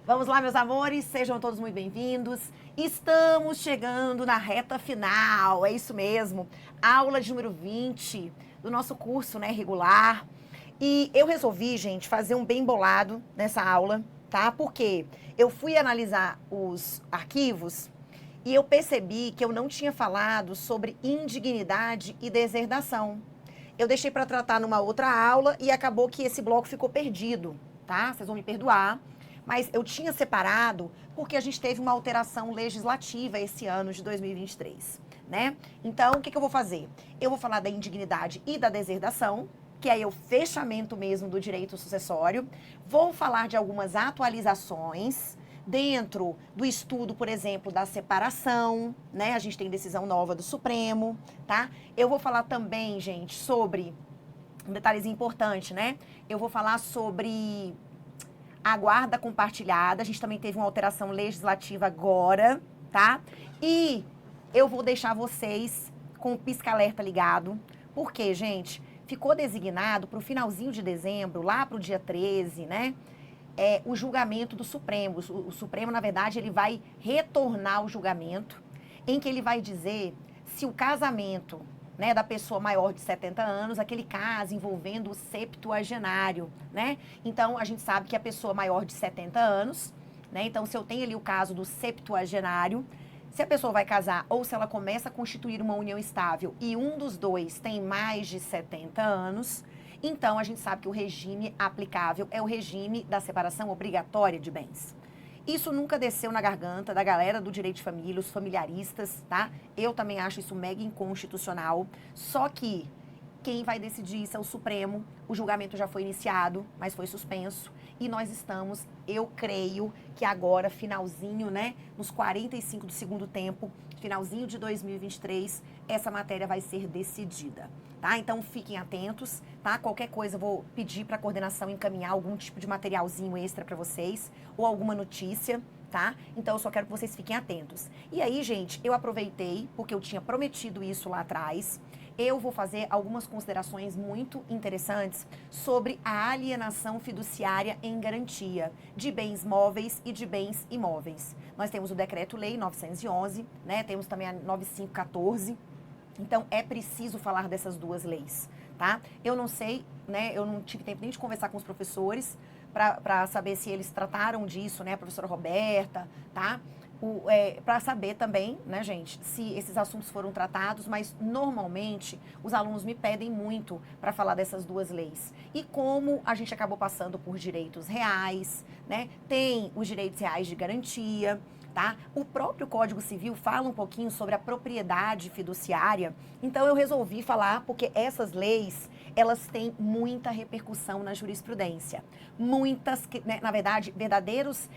Vamos lá, meus amores, sejam todos muito bem-vindos. Estamos chegando na reta final, é isso mesmo. Aula de número 20 do nosso curso, né, regular. E eu resolvi, gente, fazer um bem bolado nessa aula, tá? Porque eu fui analisar os arquivos e eu percebi que eu não tinha falado sobre indignidade e deserdação. Eu deixei para tratar numa outra aula e acabou que esse bloco ficou perdido, tá? Vocês vão me perdoar. Mas eu tinha separado porque a gente teve uma alteração legislativa esse ano de 2023, né? Então, o que eu vou fazer? Eu vou falar da indignidade e da deserdação, que é o fechamento mesmo do direito sucessório. Vou falar de algumas atualizações dentro do estudo, por exemplo, da separação, né? A gente tem decisão nova do Supremo, tá? Eu vou falar também, gente, sobre um detalhezinho importante, né? Eu vou falar sobre a guarda compartilhada. A gente também teve uma alteração legislativa agora, tá? E eu vou deixar vocês com o pisca-alerta ligado, porque, gente, ficou designado para o finalzinho de dezembro, lá para o dia 13, né? O julgamento do Supremo. O Supremo, na verdade, ele vai retornar o julgamento, em que ele vai dizer se o casamento, né, da pessoa maior de 70 anos, aquele caso envolvendo o septuagenário, né? Então, a gente sabe que a pessoa maior de 70 anos, né? Então, se eu tenho ali o caso do septuagenário, se a pessoa vai casar ou se ela começa a constituir uma união estável e um dos dois tem mais de 70 anos, então a gente sabe que o regime aplicável é o regime da separação obrigatória de bens. Isso nunca desceu na garganta da galera do direito de família, os familiaristas, tá? Eu também acho isso mega inconstitucional. Só que quem vai decidir isso é o Supremo. O julgamento já foi iniciado, mas foi suspenso. E nós estamos, eu creio que agora, finalzinho, né? Nos 45 do segundo tempo, finalzinho de 2023, essa matéria vai ser decidida, tá? Então fiquem atentos, tá? Qualquer coisa eu vou pedir para a coordenação encaminhar algum tipo de materialzinho extra para vocês ou alguma notícia, tá? Então eu só quero que vocês fiquem atentos. E aí, gente, eu aproveitei porque eu tinha prometido isso lá atrás. Eu vou fazer algumas considerações muito interessantes sobre a alienação fiduciária em garantia de bens móveis e de bens imóveis. Nós temos o Decreto-Lei 911, né? Temos também a 9514. Então, é preciso falar dessas duas leis, tá? Eu não sei, né? Eu não tive tempo nem de conversar com os professores para saber se eles trataram disso, né? A professora Roberta, tá? Para saber também, né, gente, se esses assuntos foram tratados, mas normalmente os alunos me pedem muito para falar dessas duas leis. E como a gente acabou passando por direitos reais, né? Tem os direitos reais de garantia, tá? O próprio Código Civil fala um pouquinho sobre a propriedade fiduciária. Então eu resolvi falar porque essas leis, elas têm muita repercussão na jurisprudência. Muitas, né, na verdade, verdadeiros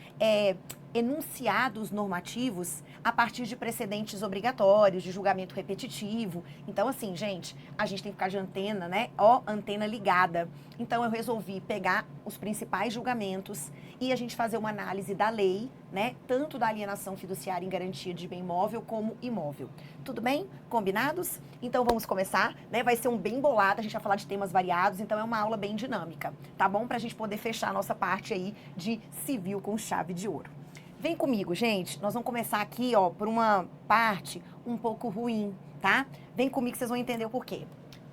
enunciados normativos a partir de precedentes obrigatórios, de julgamento repetitivo. Então, assim, gente, a gente tem que ficar de antena, né? Ó, antena ligada. Então, eu resolvi pegar os principais julgamentos e a gente fazer uma análise da lei, né? Tanto da alienação fiduciária em garantia de bem móvel como imóvel. Tudo bem? Combinados? Então, vamos começar, né? Vai ser um bem bolado, a gente vai falar de temas variados, então é uma aula bem dinâmica, tá bom? Pra gente poder fechar a nossa parte aí de civil com chave de ouro. Vem comigo, gente. Nós vamos começar aqui, ó, por uma parte um pouco ruim, tá? Vem comigo que vocês vão entender o porquê.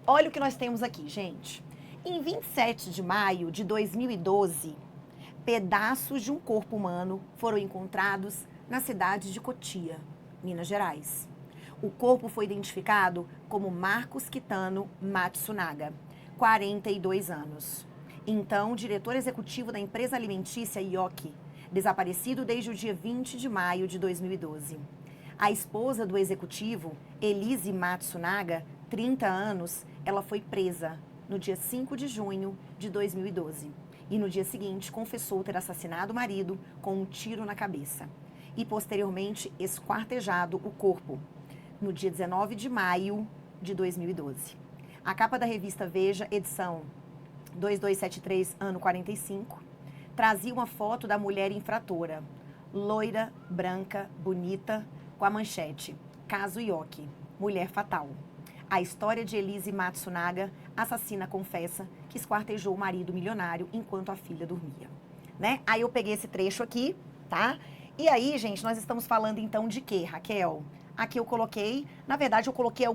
Olha o que nós temos aqui, gente. Em 27 de maio de 2012, pedaços de um corpo humano foram encontrados na cidade de Cotia, Minas Gerais. O corpo foi identificado como Marcos Kitano Matsunaga, 42 anos. Então, diretor executivo da empresa alimentícia Yoki, desaparecido desde o dia 20 de maio de 2012. A esposa do executivo, Elise Matsunaga, 30 anos, ela foi presa no dia 5 de junho de 2012. E no dia seguinte confessou ter assassinado o marido com um tiro na cabeça. E posteriormente esquartejado o corpo, no dia 19 de maio de 2012. A capa da revista Veja, edição 2273, ano 45, trazia uma foto da mulher infratora, loira, branca, bonita, com a manchete: Caso Yoki, mulher fatal. A história de Elise Matsunaga, assassina confessa que esquartejou o marido milionário enquanto a filha dormia. né? Aí eu peguei esse trecho aqui, tá? E aí, gente, nós estamos falando então de quê, Raquel? Aqui eu coloquei, na verdade eu coloquei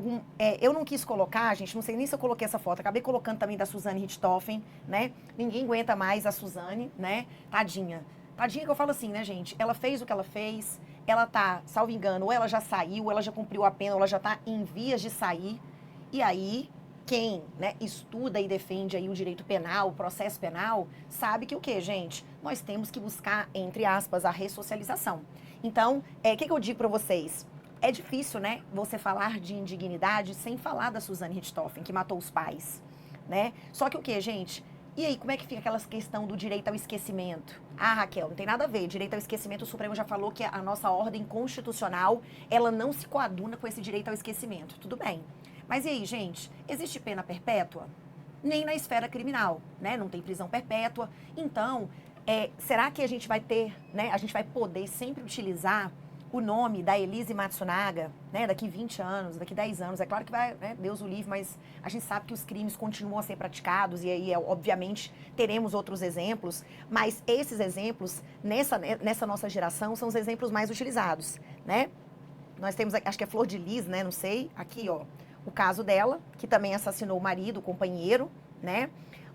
eu não quis colocar, gente, não sei nem se eu coloquei essa foto, acabei colocando também da Suzane Richthofen, né? Ninguém aguenta mais a Suzane, né? Tadinha. Tadinha que eu falo assim, né, gente? Ela fez o que ela fez, ela tá, salvo engano, ou ela já saiu, ou ela já cumpriu a pena, ou ela já tá em vias de sair. E aí, quem, né, estuda e defende aí o direito penal, o processo penal, sabe que o quê, gente? Nós temos que buscar, entre aspas, a ressocialização. Então, o que eu digo para vocês? É difícil, né, você falar de indignidade sem falar da Suzane Richthofen, que matou os pais, né? Só que o quê, gente? E aí, como é que fica aquela questão do direito ao esquecimento? Ah, Raquel, não tem nada a ver. Direito ao esquecimento, o Supremo já falou que a nossa ordem constitucional, ela não se coaduna com esse direito ao esquecimento. Tudo bem. Mas e aí, gente? Existe pena perpétua? Nem na esfera criminal, né? Não tem prisão perpétua. Então, será que a gente vai ter, né? A gente vai poder sempre utilizar o nome da Elise Matsunaga, né, daqui 20 anos, daqui 10 anos, é claro que vai, né, Deus o livre, mas a gente sabe que os crimes continuam a ser praticados e aí, obviamente, teremos outros exemplos, mas esses exemplos, nessa nossa geração, são os exemplos mais utilizados, né? Nós temos, acho que é Flor de Lis, né, não sei, aqui, ó, o caso dela, que também assassinou o marido, o companheiro, né?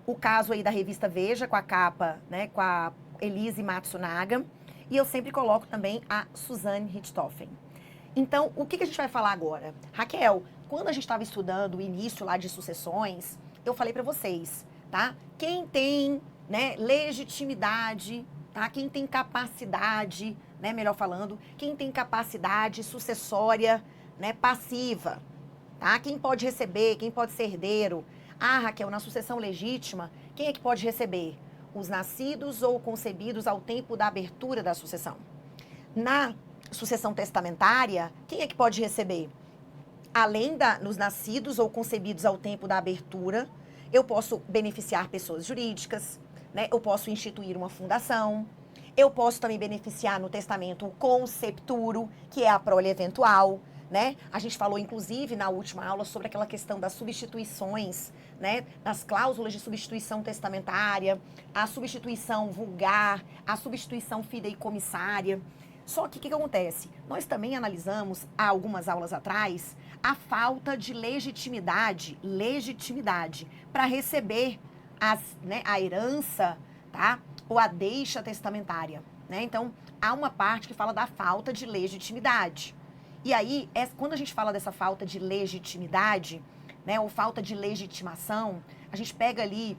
O caso aí da revista Veja, com a capa, né, com a Elise Matsunaga. E eu sempre coloco também a Suzane Richthofen. Então, o que a gente vai falar agora? Raquel, quando a gente estava estudando o início lá de sucessões, eu falei para vocês, tá? Quem tem, né, legitimidade, tá? Quem tem capacidade, né, melhor falando, quem tem capacidade sucessória, né, passiva, tá? Quem pode receber, quem pode ser herdeiro. Ah, Raquel, na sucessão legítima, quem é que pode receber? Os nascidos ou concebidos ao tempo da abertura da sucessão. Na sucessão testamentária, quem é que pode receber? Além dos nascidos ou concebidos ao tempo da abertura, eu posso beneficiar pessoas jurídicas, né? Eu posso instituir uma fundação, eu posso também beneficiar no testamento o concepturo, que é a prole eventual, né? A gente falou, inclusive, na última aula sobre aquela questão das substituições, né? Das cláusulas de substituição testamentária, a substituição vulgar, a substituição fideicomissária. Só que o que acontece? Nós também analisamos, há algumas aulas atrás, a falta de legitimidade para receber a herança, tá? Ou a deixa testamentária, né? Então, há uma parte que fala da falta de legitimidade. E aí, quando a gente fala dessa falta de legitimidade, né, ou falta de legitimação, a gente pega ali,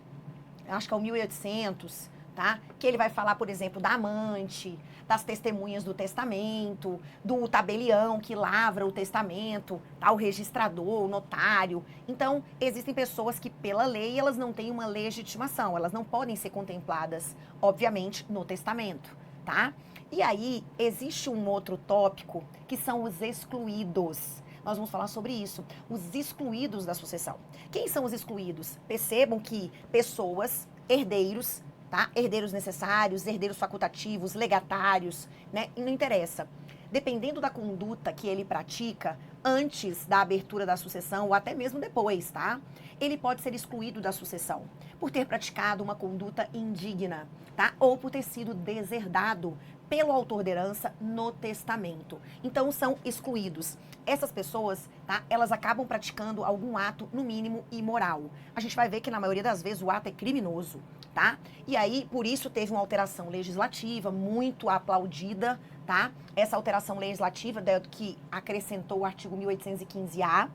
acho que é o 1800, tá? Que ele vai falar, por exemplo, da amante, das testemunhas do testamento, do tabelião que lavra o testamento, tá? O registrador, o notário. Então, existem pessoas que, pela lei, elas não têm uma legitimação, elas não podem ser contempladas, obviamente, no testamento, tá? E aí, existe um outro tópico, que são os excluídos. Nós vamos falar sobre isso, os excluídos da sucessão. Quem são os excluídos? Percebam que pessoas, herdeiros, tá? Herdeiros necessários, herdeiros facultativos, legatários, né? E não interessa. Dependendo da conduta que ele pratica antes da abertura da sucessão ou até mesmo depois, tá? Ele pode ser excluído da sucessão por ter praticado uma conduta indigna, tá? Ou por ter sido deserdado pelo autor da herança no testamento. Então, são excluídos. Essas pessoas, tá? Elas acabam praticando algum ato, no mínimo, imoral. A gente vai ver que, na maioria das vezes, o ato é criminoso, tá? E aí, por isso, teve uma alteração legislativa muito aplaudida, tá? Essa alteração legislativa que acrescentou o artigo 1815-A.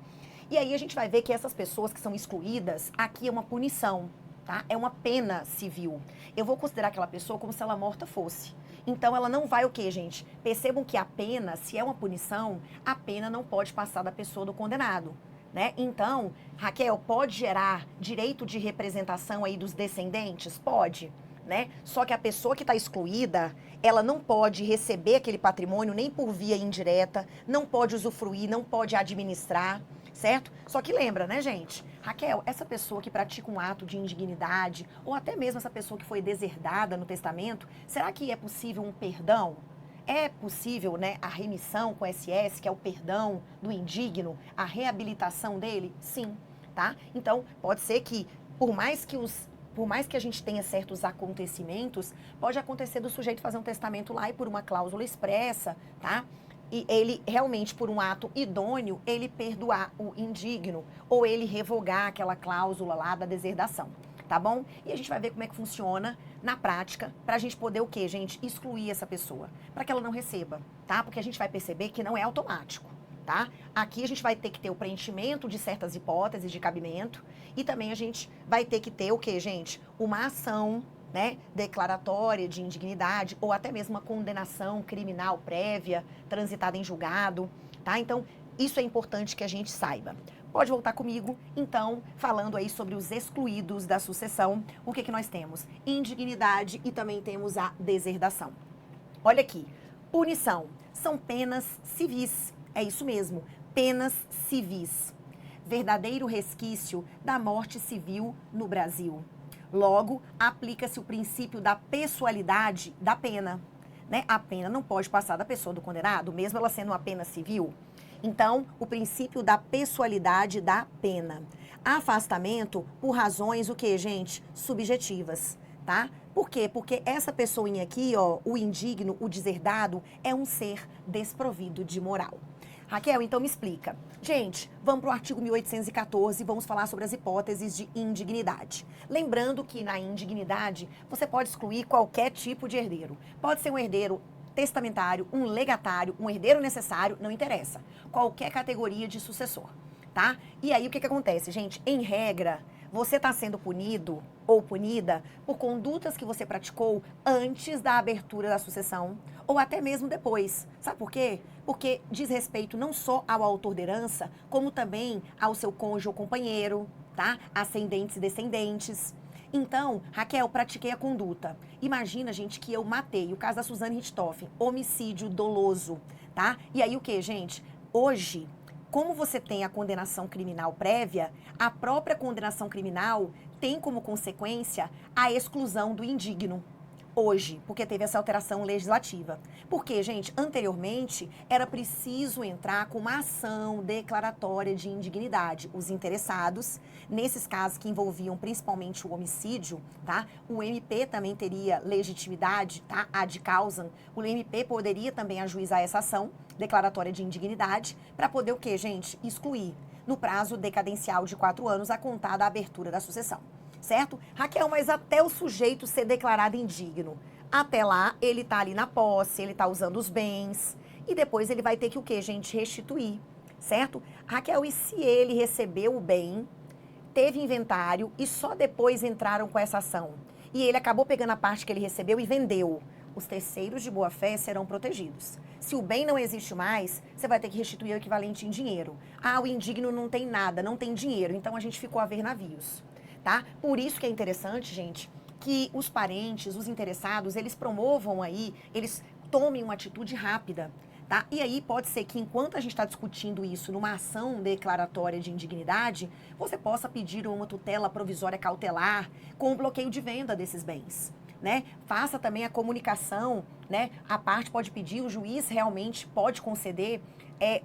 E aí, a gente vai ver que essas pessoas que são excluídas, aqui é uma punição, tá? É uma pena civil. Eu vou considerar aquela pessoa como se ela morta fosse. Então, ela não vai o quê, gente? Percebam que a pena, se é uma punição, a pena não pode passar da pessoa do condenado, né? Então, Raquel, pode gerar direito de representação aí dos descendentes? Pode, né? Só que a pessoa que está excluída, ela não pode receber aquele patrimônio nem por via indireta, não pode usufruir, não pode administrar, certo? Só que lembra, né, gente? Raquel, essa pessoa que pratica um ato de indignidade, ou até mesmo essa pessoa que foi deserdada no testamento, será que é possível um perdão? É possível, né, a remissão com SS, que é o perdão do indigno, a reabilitação dele? Sim, tá? Então, pode ser que, por mais que por mais que a gente tenha certos acontecimentos, pode acontecer do sujeito fazer um testamento lá e por uma cláusula expressa, tá? E ele realmente, por um ato idôneo, ele perdoar o indigno ou ele revogar aquela cláusula lá da deserdação, tá bom? E a gente vai ver como é que funciona na prática para a gente poder o quê, gente? Excluir essa pessoa, para que ela não receba, tá? Porque a gente vai perceber que não é automático. Tá? Aqui a gente vai ter que ter o preenchimento de certas hipóteses de cabimento e também a gente vai ter que ter o quê, gente? Uma ação, né, declaratória de indignidade ou até mesmo uma condenação criminal prévia, transitada em julgado, tá? Então, isso é importante que a gente saiba. Pode voltar comigo, então, falando aí sobre os excluídos da sucessão. O que nós temos? Indignidade e também temos a deserdação. Olha aqui, punição. São penas civis. É isso mesmo, penas civis. Verdadeiro resquício da morte civil no Brasil. Logo, aplica-se o princípio da pessoalidade da pena, né? A pena não pode passar da pessoa do condenado, mesmo ela sendo uma pena civil. Então, o princípio da pessoalidade da pena. Afastamento por razões, o que, gente? Subjetivas, tá? Por quê? Porque essa pessoinha aqui, ó, o indigno, o deserdado, é um ser desprovido de moral. Raquel, então me explica. Gente, vamos para o artigo 1814 e vamos falar sobre as hipóteses de indignidade. Lembrando que na indignidade você pode excluir qualquer tipo de herdeiro. Pode ser um herdeiro testamentário, um legatário, um herdeiro necessário, não interessa. Qualquer categoria de sucessor, tá? E aí o que acontece, gente? Em regra, você está sendo punido ou punida por condutas que você praticou antes da abertura da sucessão ou até mesmo depois. Sabe por quê? Porque diz respeito não só ao autor da herança, como também ao seu cônjuge ou companheiro, tá? Ascendentes e descendentes. Então, Raquel, pratiquei a conduta. Imagina, gente, que eu matei, o caso da Suzane Richthofen, homicídio doloso, tá? E aí o que, gente? Hoje, como você tem a condenação criminal prévia, a própria condenação criminal tem como consequência a exclusão do indigno. Hoje, porque teve essa alteração legislativa. Porque, gente, anteriormente era preciso entrar com uma ação declaratória de indignidade. Os interessados, nesses casos que envolviam principalmente o homicídio, tá? O MP também teria legitimidade, tá? Ad causam. O MP poderia também ajuizar essa ação declaratória de indignidade para poder o quê, gente? Excluir no prazo decadencial de 4 anos a contar da abertura da sucessão. Certo? Raquel, mas até o sujeito ser declarado indigno, até lá ele tá ali na posse, ele tá usando os bens e depois ele vai ter que o quê, gente? Restituir, certo? Raquel, e se ele recebeu o bem, teve inventário e só depois entraram com essa ação e ele acabou pegando a parte que ele recebeu e vendeu? Os terceiros de boa-fé serão protegidos. Se o bem não existe mais, você vai ter que restituir o equivalente em dinheiro. Ah, o indigno não tem nada, não tem dinheiro, então a gente ficou a ver navios. Tá? Por isso que é interessante, gente, que os parentes, os interessados, eles promovam aí, eles tomem uma atitude rápida, tá? E aí pode ser que enquanto a gente está discutindo isso numa ação declaratória de indignidade, você possa pedir uma tutela provisória cautelar com o bloqueio de venda desses bens. Né? Faça também a comunicação, né? A parte pode pedir, o juiz realmente pode conceder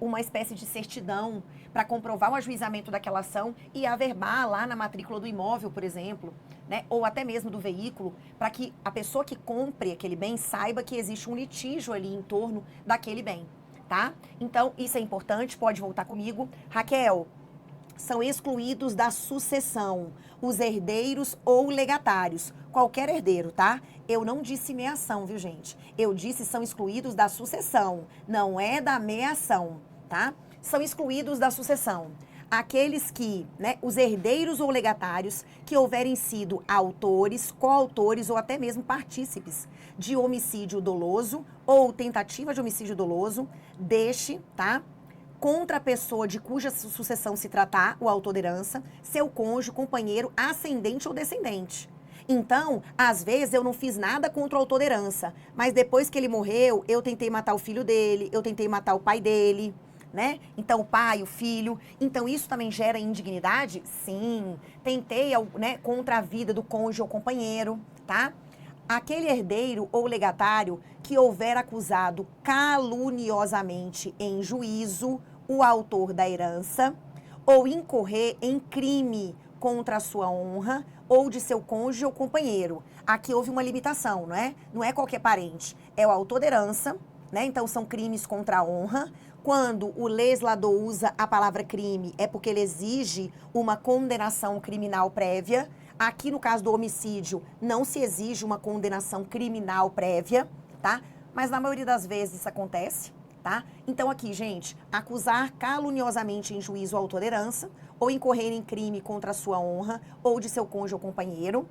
uma espécie de certidão para comprovar o ajuizamento daquela ação e averbar lá na matrícula do imóvel, por exemplo, né? Ou até mesmo do veículo, para que a pessoa que compre aquele bem saiba que existe um litígio ali em torno daquele bem, tá? Então, isso é importante, pode voltar comigo. Raquel, são excluídos da sucessão os herdeiros ou legatários. Qualquer herdeiro, tá? Eu não disse meação, viu, gente? Eu disse são excluídos da sucessão, não é da meação, tá? São excluídos da sucessão aqueles que, né, os herdeiros ou legatários que houverem sido autores, coautores ou até mesmo partícipes de homicídio doloso ou tentativa de homicídio doloso, tá? Contra a pessoa de cuja sucessão se tratar, o autor da herança, seu cônjuge, companheiro, ascendente ou descendente. Então, às vezes eu não fiz nada contra o autor da herança, mas depois que ele morreu, eu tentei matar o filho dele, eu tentei matar o pai dele, né? Então, o pai, o filho. Então, isso também gera indignidade? Sim. Tentei, né, contra a vida do cônjuge ou companheiro, tá? Aquele herdeiro ou legatário que houver acusado caluniosamente em juízo o autor da herança ou incorrer em crime contra a sua honra ou de seu cônjuge ou companheiro. Aqui houve uma limitação, não é? Não é qualquer parente, é o autor da herança, né? Então são crimes contra a honra. Quando o legislador usa a palavra crime, é porque ele exige uma condenação criminal prévia. Aqui, no caso do homicídio, não se exige uma condenação criminal prévia, tá? Mas na maioria das vezes isso acontece, tá? Então aqui, gente, acusar caluniosamente em juízo o autor da herança, ou incorrer em crime contra a sua honra, ou de seu cônjuge ou companheiro.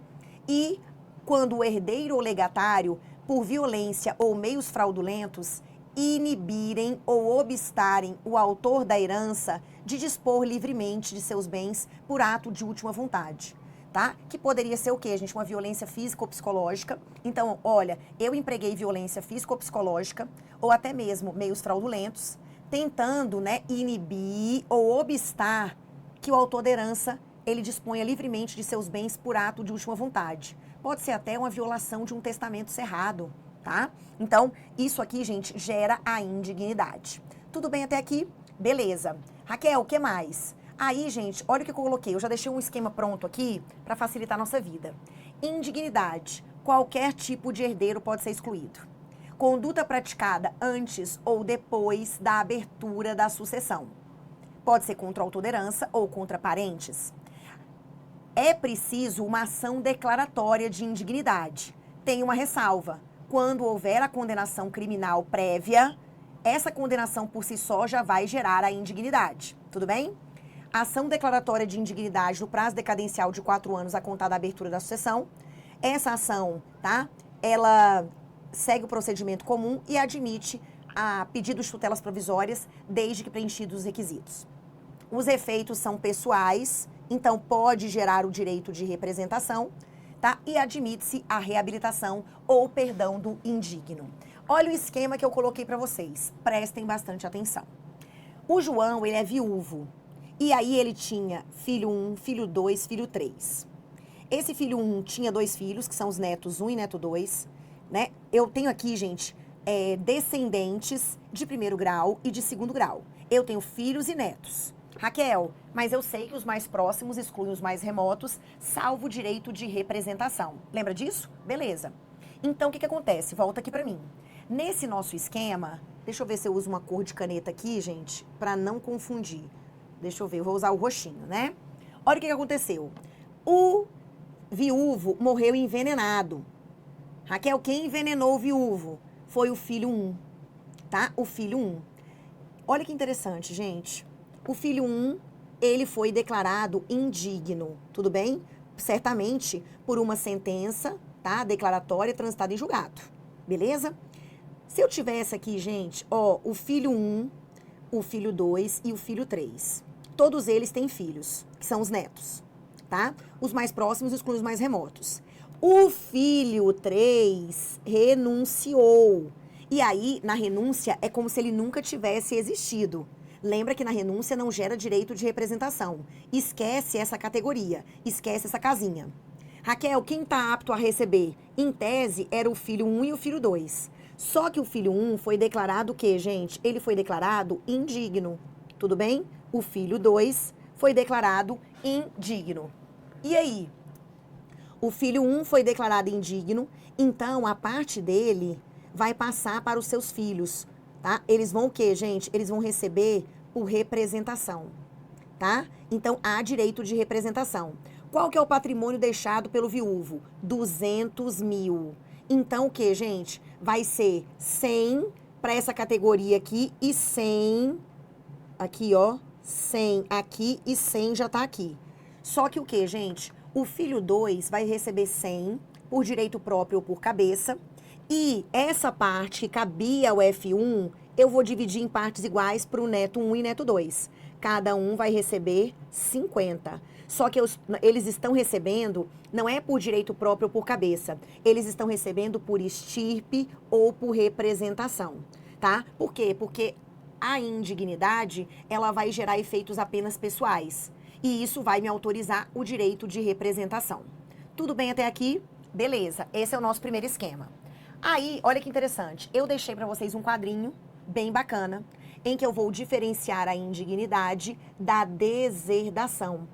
E quando o herdeiro ou legatário, por violência ou meios fraudulentos, inibirem ou obstarem o autor da herança de dispor livremente de seus bens por ato de última vontade, tá? Que poderia ser o quê, gente? Uma violência física ou psicológica. Então, olha, eu empreguei violência física ou psicológica, ou até mesmo meios fraudulentos, tentando, né, inibir ou obstar que o autor da herança, ele disponha livremente de seus bens por ato de última vontade. Pode ser até uma violação de um testamento cerrado, tá? Então, isso aqui, gente, gera a indignidade. Tudo bem até aqui? Beleza. Raquel, o que mais? Aí, gente, olha o que eu coloquei. Eu já deixei um esquema pronto aqui para facilitar a nossa vida. Indignidade. Qualquer tipo de herdeiro pode ser excluído. Conduta praticada antes ou depois da abertura da sucessão. Pode ser contra a autor da herança ou contra parentes. É preciso uma ação declaratória de indignidade. Tem uma ressalva. Quando houver a condenação criminal prévia, essa condenação por si só já vai gerar a indignidade. Tudo bem? Ação declaratória de indignidade no prazo decadencial de 4 anos a contar da abertura da sucessão. Essa ação, tá? Ela segue o procedimento comum e admite a pedido de tutelas provisórias desde que preenchidos os requisitos. Os efeitos são pessoais, então pode gerar o direito de representação, tá? E admite-se a reabilitação ou perdão do indigno. Olha o esquema que eu coloquei para vocês. Prestem bastante atenção. O João, ele é viúvo. E aí ele tinha filho 1, filho 2, filho 3. Esse filho 1 tinha 2 filhos, que são os netos 1 e neto 2, né? Eu tenho aqui, gente, descendentes de primeiro grau e de segundo grau. Eu tenho filhos e netos. Raquel, mas eu sei que os mais próximos excluem os mais remotos, salvo o direito de representação. Lembra disso? Beleza. Então, o que acontece? Volta aqui pra mim. Nesse nosso esquema, deixa eu ver se eu uso uma cor de caneta aqui, gente, pra não confundir. Deixa eu ver, eu vou usar o roxinho, né? Olha o que aconteceu. O viúvo morreu envenenado. Raquel, quem envenenou o viúvo? Foi o filho 1, tá? O filho 1. Olha que interessante, gente. O filho 1, ele foi declarado indigno, tudo bem? Certamente por uma sentença, tá? Declaratória transitada em julgado, beleza? Se eu tivesse aqui, gente, ó, o filho 1, o filho 2 e o filho 3. Todos eles têm filhos, que são os netos, tá? Os mais próximos excluem os mais remotos. O filho 3 renunciou. E aí, na renúncia, é como se ele nunca tivesse existido. Lembra que na renúncia não gera direito de representação. Esquece essa categoria, esquece essa casinha. Raquel, quem está apto a receber? Em tese, era o filho 1 e o filho 2. Só que o filho 1 foi declarado o quê, gente? Ele foi declarado indigno, tudo bem? O filho 2 foi declarado indigno. E aí? O filho 1 foi declarado indigno, então a parte dele vai passar para os seus filhos, tá? Eles vão o quê, gente? Eles vão receber por representação, tá? Então, há direito de representação. Qual que é o patrimônio deixado pelo viúvo? 200 mil. Então, o que, gente? Vai ser 100 para essa categoria aqui e 100 aqui, ó. 100 aqui e 100 já tá aqui. Só que o que, gente? O filho 2 vai receber 100 por direito próprio ou por cabeça. E essa parte que cabia ao F1, eu vou dividir em partes iguais para o neto 1 e neto 2. Cada um vai receber 50. Só que eles estão recebendo, não é por direito próprio ou por cabeça. Eles estão recebendo por estirpe ou por representação, tá? Por quê? Porque a indignidade, ela vai gerar efeitos apenas pessoais. E isso vai me autorizar o direito de representação. Tudo bem até aqui? Beleza, esse é o nosso primeiro esquema. Aí, olha que interessante, eu deixei para vocês um quadrinho bem bacana, em que eu vou diferenciar a indignidade da deserdação.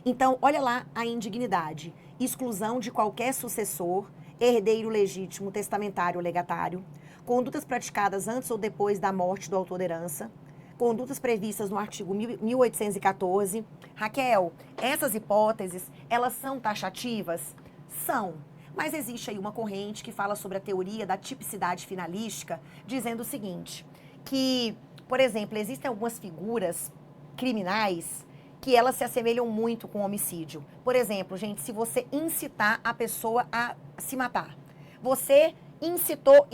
Então, olha lá a indignidade. Exclusão de qualquer sucessor, herdeiro legítimo, testamentário ou legatário, condutas praticadas antes ou depois da morte do autor da herança, condutas previstas no artigo 1814. Raquel, essas hipóteses, elas são taxativas? São. Mas existe aí uma corrente que fala sobre a teoria da tipicidade finalística, dizendo o seguinte, que, por exemplo, existem algumas figuras criminais que elas se assemelham muito com o homicídio. Por exemplo, gente, se você incitar a pessoa a se matar, você incitou,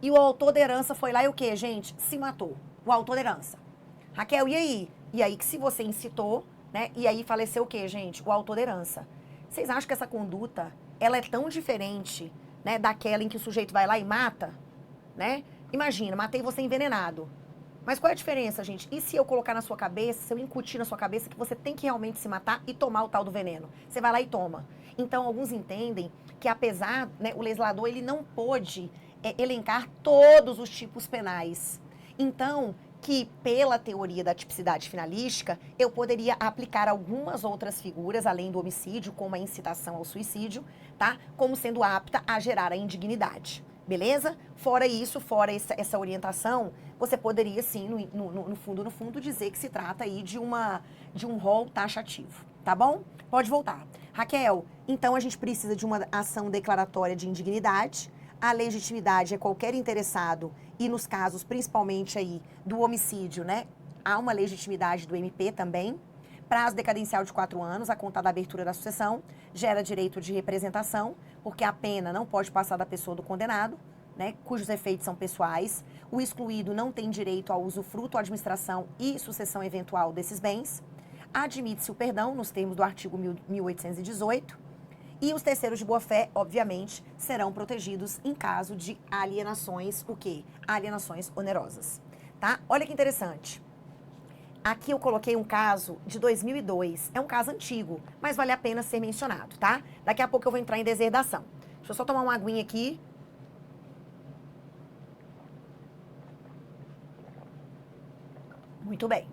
e o autor da herança foi lá e o quê, gente? Se matou. O autor da herança. Raquel, e aí? E aí que se você incitou, né? E aí faleceu o quê, gente? O autor da herança. Vocês acham que essa conduta, ela é tão diferente, né, daquela em que o sujeito vai lá e mata, né? Imagina, matei você envenenado. Mas qual é a diferença, gente? E se eu colocar na sua cabeça, se eu incutir na sua cabeça que você tem que realmente se matar e tomar o tal do veneno? Você vai lá e toma. Então, alguns entendem que apesar, né, o legislador, ele não pôde elencar todos os tipos penais. Então, que pela teoria da tipicidade finalística, eu poderia aplicar algumas outras figuras, além do homicídio, como a incitação ao suicídio, tá? Como sendo apta a gerar a indignidade. Beleza? Fora isso, fora essa orientação, você poderia sim, no fundo, dizer que se trata aí de um rol taxativo, tá bom? Pode voltar. Raquel, então a gente precisa de uma ação declaratória de indignidade. A legitimidade é qualquer interessado e nos casos, principalmente aí, do homicídio, né? Há uma legitimidade do MP também. Prazo decadencial de 4 anos, a contar da abertura da sucessão, gera direito de representação, porque a pena não pode passar da pessoa do condenado, né, cujos efeitos são pessoais. O excluído não tem direito ao usufruto, à administração e sucessão eventual desses bens. Admite-se o perdão, nos termos do artigo 1818. E os terceiros de boa-fé, obviamente, serão protegidos em caso de alienações, o quê? Alienações onerosas, tá? Olha que interessante. Aqui eu coloquei um caso de 2002. É um caso antigo, mas vale a pena ser mencionado, tá? Daqui a pouco eu vou entrar em deserdação. Deixa eu só tomar uma aguinha aqui. Muito bem.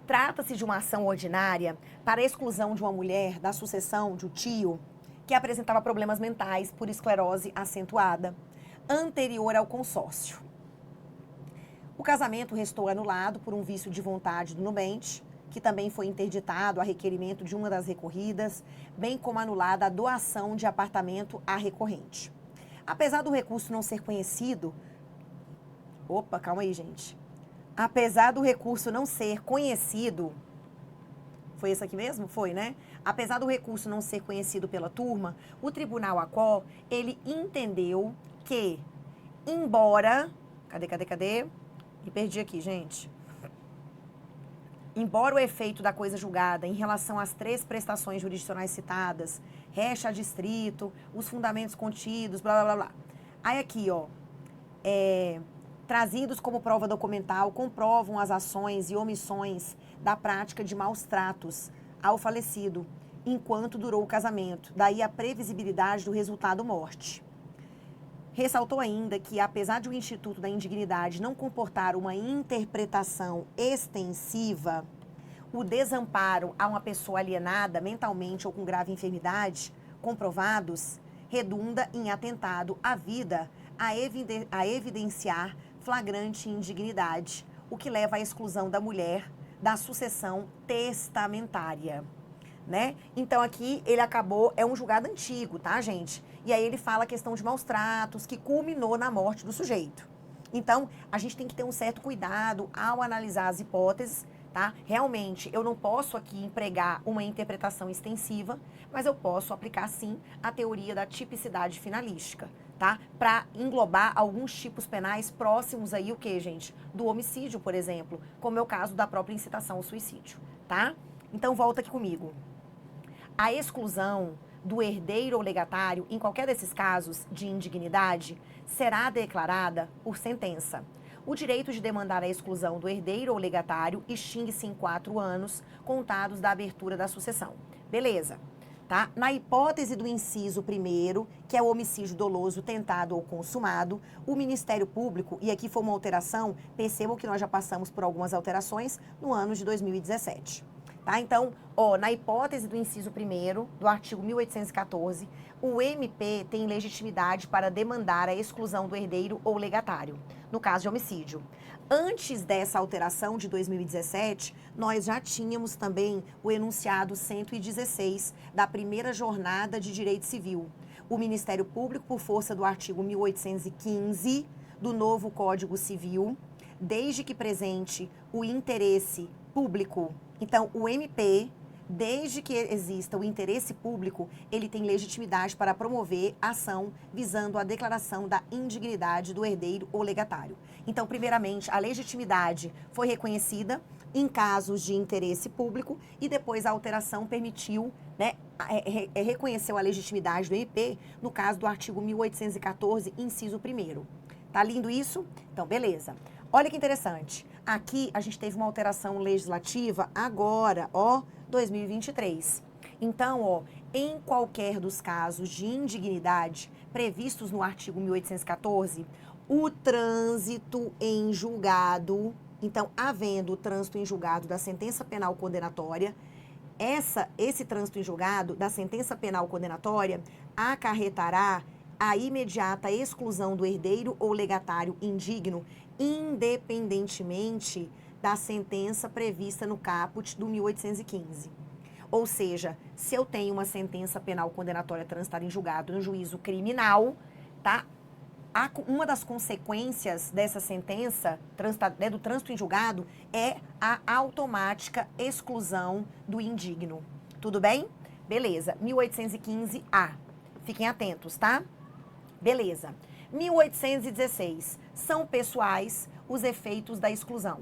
Trata-se de uma ação ordinária para a exclusão de uma mulher da sucessão de um tio que apresentava problemas mentais por esclerose acentuada, anterior ao consórcio. O casamento restou anulado por um vício de vontade do nubente, que também foi interditado a requerimento de uma das recorridas, bem como anulada a doação de apartamento à recorrente. Apesar do recurso não ser conhecido... Opa, calma aí, gente. Apesar do recurso não ser conhecido... Foi esse aqui mesmo? Foi, né? Apesar do recurso não ser conhecido pela turma, o Tribunal ACO, ele entendeu que, embora... Cadê? Me perdi aqui, gente. Embora o efeito da coisa julgada em relação às 3 prestações jurisdicionais citadas, recha a distrito, os fundamentos contidos, blá, blá, blá, blá. Aí aqui, ó, trazidos como prova documental, comprovam as ações e omissões da prática de maus tratos ao falecido, enquanto durou o casamento. Daí a previsibilidade do resultado morte. Ressaltou ainda que, apesar de o Instituto da Indignidade não comportar uma interpretação extensiva, o desamparo a uma pessoa alienada mentalmente ou com grave enfermidade, comprovados, redunda em atentado à vida a evidenciar flagrante indignidade, o que leva à exclusão da mulher da sucessão testamentária. Né? Então aqui ele acabou, é um julgado antigo, tá, gente? E aí ele fala a questão de maus tratos, que culminou na morte do sujeito. Então, a gente tem que ter um certo cuidado ao analisar as hipóteses, tá? Realmente, eu não posso aqui empregar uma interpretação extensiva, mas eu posso aplicar, sim, a teoria da tipicidade finalística, tá? Para englobar alguns tipos penais próximos aí, o quê, gente? Do homicídio, por exemplo, como é o caso da própria incitação ao suicídio, tá? Então, volta aqui comigo. A exclusão do herdeiro ou legatário, em qualquer desses casos de indignidade, será declarada por sentença. O direito de demandar a exclusão do herdeiro ou legatário extingue-se em 4 anos, contados da abertura da sucessão. Beleza, tá? Na hipótese do inciso 1º, que é o homicídio doloso tentado ou consumado, o Ministério Público, e aqui foi uma alteração, percebam que nós já passamos por algumas alterações no ano de 2017. Tá? Então, ó, na hipótese do inciso 1º do artigo 1814, o MP tem legitimidade para demandar a exclusão do herdeiro ou legatário, no caso de homicídio. Antes dessa alteração de 2017, nós já tínhamos também o enunciado 116 da primeira jornada de direito civil. O Ministério Público, por força do artigo 1815 do novo Código Civil, desde que presente o interesse público. Então, o MP, desde que exista o interesse público, ele tem legitimidade para promover ação visando a declaração da indignidade do herdeiro ou legatário. Então, primeiramente, a legitimidade foi reconhecida em casos de interesse público e depois a alteração permitiu, né, reconheceu a legitimidade do MP no caso do artigo 1814, inciso 1º. Tá lindo isso? Então, beleza. Olha que interessante. Aqui a gente teve uma alteração legislativa agora, ó, 2023. Então, ó, em qualquer dos casos de indignidade previstos no artigo 1814, o trânsito em julgado, então, havendo o trânsito em julgado da sentença penal condenatória, esse trânsito em julgado da sentença penal condenatória acarretará a imediata exclusão do herdeiro ou legatário indigno, independentemente da sentença prevista no caput do 1815. Ou seja, se eu tenho uma sentença penal condenatória transitada em julgado no juízo criminal, tá? Uma das consequências dessa sentença, do trânsito em julgado, é a automática exclusão do indigno. Tudo bem? Beleza. 1815-A. Fiquem atentos, tá? Beleza. 1816. São pessoais os efeitos da exclusão.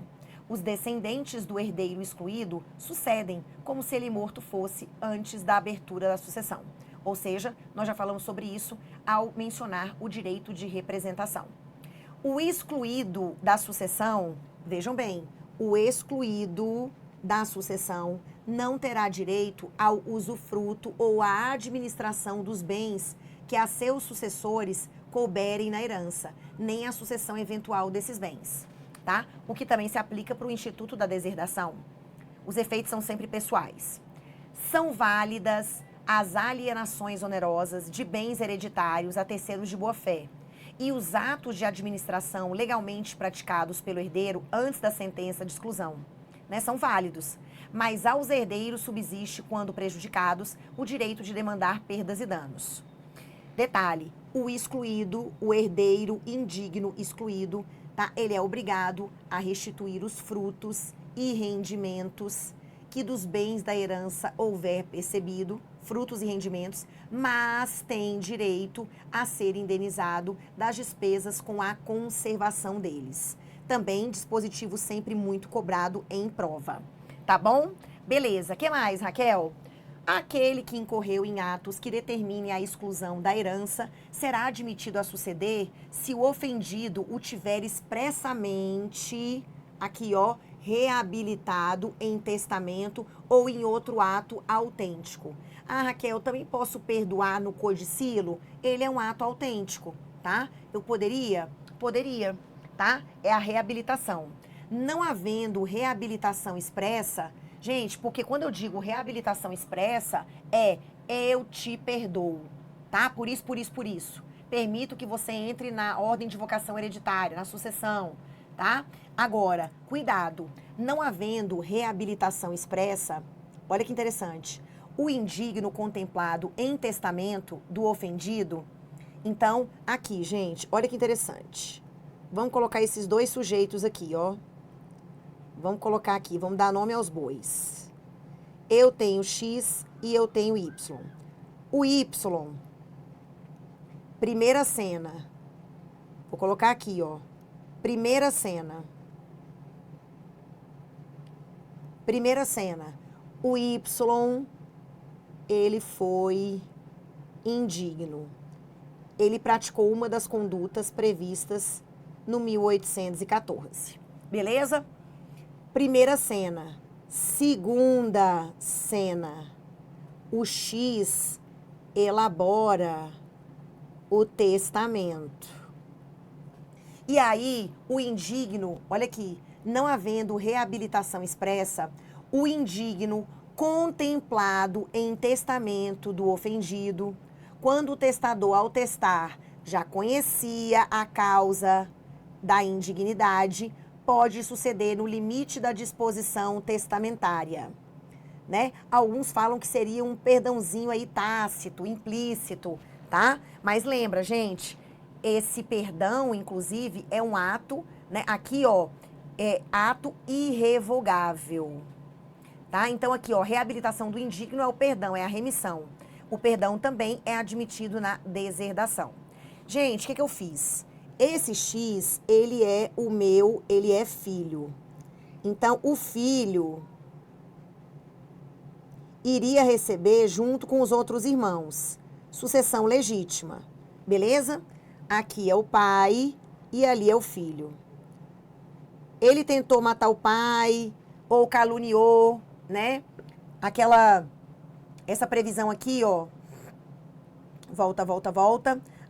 Os descendentes do herdeiro excluído sucedem como se ele morto fosse antes da abertura da sucessão. Ou seja, nós já falamos sobre isso ao mencionar o direito de representação. O excluído da sucessão, vejam bem, o excluído da sucessão não terá direito ao usufruto ou à administração dos bens que a seus sucessores couberem na herança, nem a sucessão eventual desses bens, tá? O que também se aplica para o Instituto da Deserdação. Os efeitos são sempre pessoais. São válidas as alienações onerosas de bens hereditários a terceiros de boa-fé e os atos de administração legalmente praticados pelo herdeiro antes da sentença de exclusão, né, são válidos, mas aos herdeiros subsiste, quando prejudicados, o direito de demandar perdas e danos. Detalhe, o excluído, o herdeiro indigno excluído, tá? Ele é obrigado a restituir os frutos e rendimentos que dos bens da herança houver percebido, frutos e rendimentos, mas tem direito a ser indenizado das despesas com a conservação deles. Também dispositivo sempre muito cobrado em prova. Tá bom? Beleza. O que mais, Raquel? Aquele que incorreu em atos que determine a exclusão da herança será admitido a suceder se o ofendido o tiver expressamente, aqui ó, reabilitado em testamento ou em outro ato autêntico. Ah, Raquel, eu também posso perdoar no codicilo? Ele é um ato autêntico, tá? Eu poderia? Poderia, tá? É a reabilitação. Não havendo reabilitação expressa, gente, porque quando eu digo reabilitação expressa, eu te perdoo, tá? Por isso, por isso, por isso. Permito que você entre na ordem de vocação hereditária, na sucessão, tá? Agora, cuidado, não havendo reabilitação expressa, olha que interessante, o indigno contemplado em testamento do ofendido, então, aqui, gente, olha que interessante. Vamos colocar esses dois sujeitos aqui, ó. Vamos colocar aqui, vamos dar nome aos bois. Eu tenho X e eu tenho Y. O Y, primeira cena. Vou colocar aqui, ó. Primeira cena. Primeira cena. O Y, ele foi indigno. Ele praticou uma das condutas previstas no 1814. Beleza? Primeira cena. Segunda cena. O X elabora o testamento. E aí, o indigno, olha aqui, não havendo reabilitação expressa, o indigno contemplado em testamento do ofendido, quando o testador, ao testar, já conhecia a causa da indignidade, pode suceder no limite da disposição testamentária, né? Alguns falam que seria um perdãozinho aí tácito, implícito, tá? Mas lembra, gente, esse perdão, inclusive, é um ato, né? Aqui, ó, é ato irrevogável, tá? Então aqui, ó, reabilitação do indigno é o perdão, é a remissão. O perdão também é admitido na deserdação. Gente, o que eu fiz? Esse X, ele é o meu, ele é filho. Então, o filho iria receber junto com os outros irmãos. Sucessão legítima, beleza? Aqui é o pai e ali é o filho. Ele tentou matar o pai ou caluniou, né? Essa previsão aqui, ó. Volta.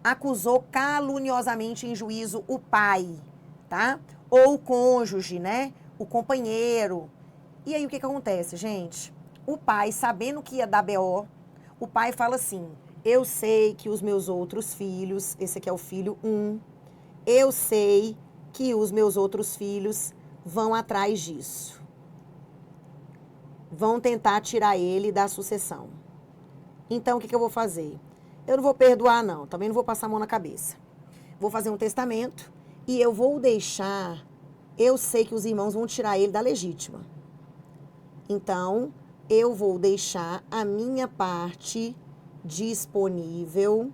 Acusou caluniosamente em juízo o pai, tá? Ou o cônjuge, né? O companheiro. E aí o que acontece, gente? O pai, sabendo que ia dar BO, o pai fala assim: eu sei que os meus outros filhos, esse aqui é o filho 1, eu sei que os meus outros filhos vão atrás disso. Vão tentar tirar ele da sucessão. Então, o que eu vou fazer? Eu não vou perdoar, não. Também não vou passar a mão na cabeça. Vou fazer um testamento e eu vou deixar... Eu sei que os irmãos vão tirar ele da legítima. Então, eu vou deixar a minha parte disponível.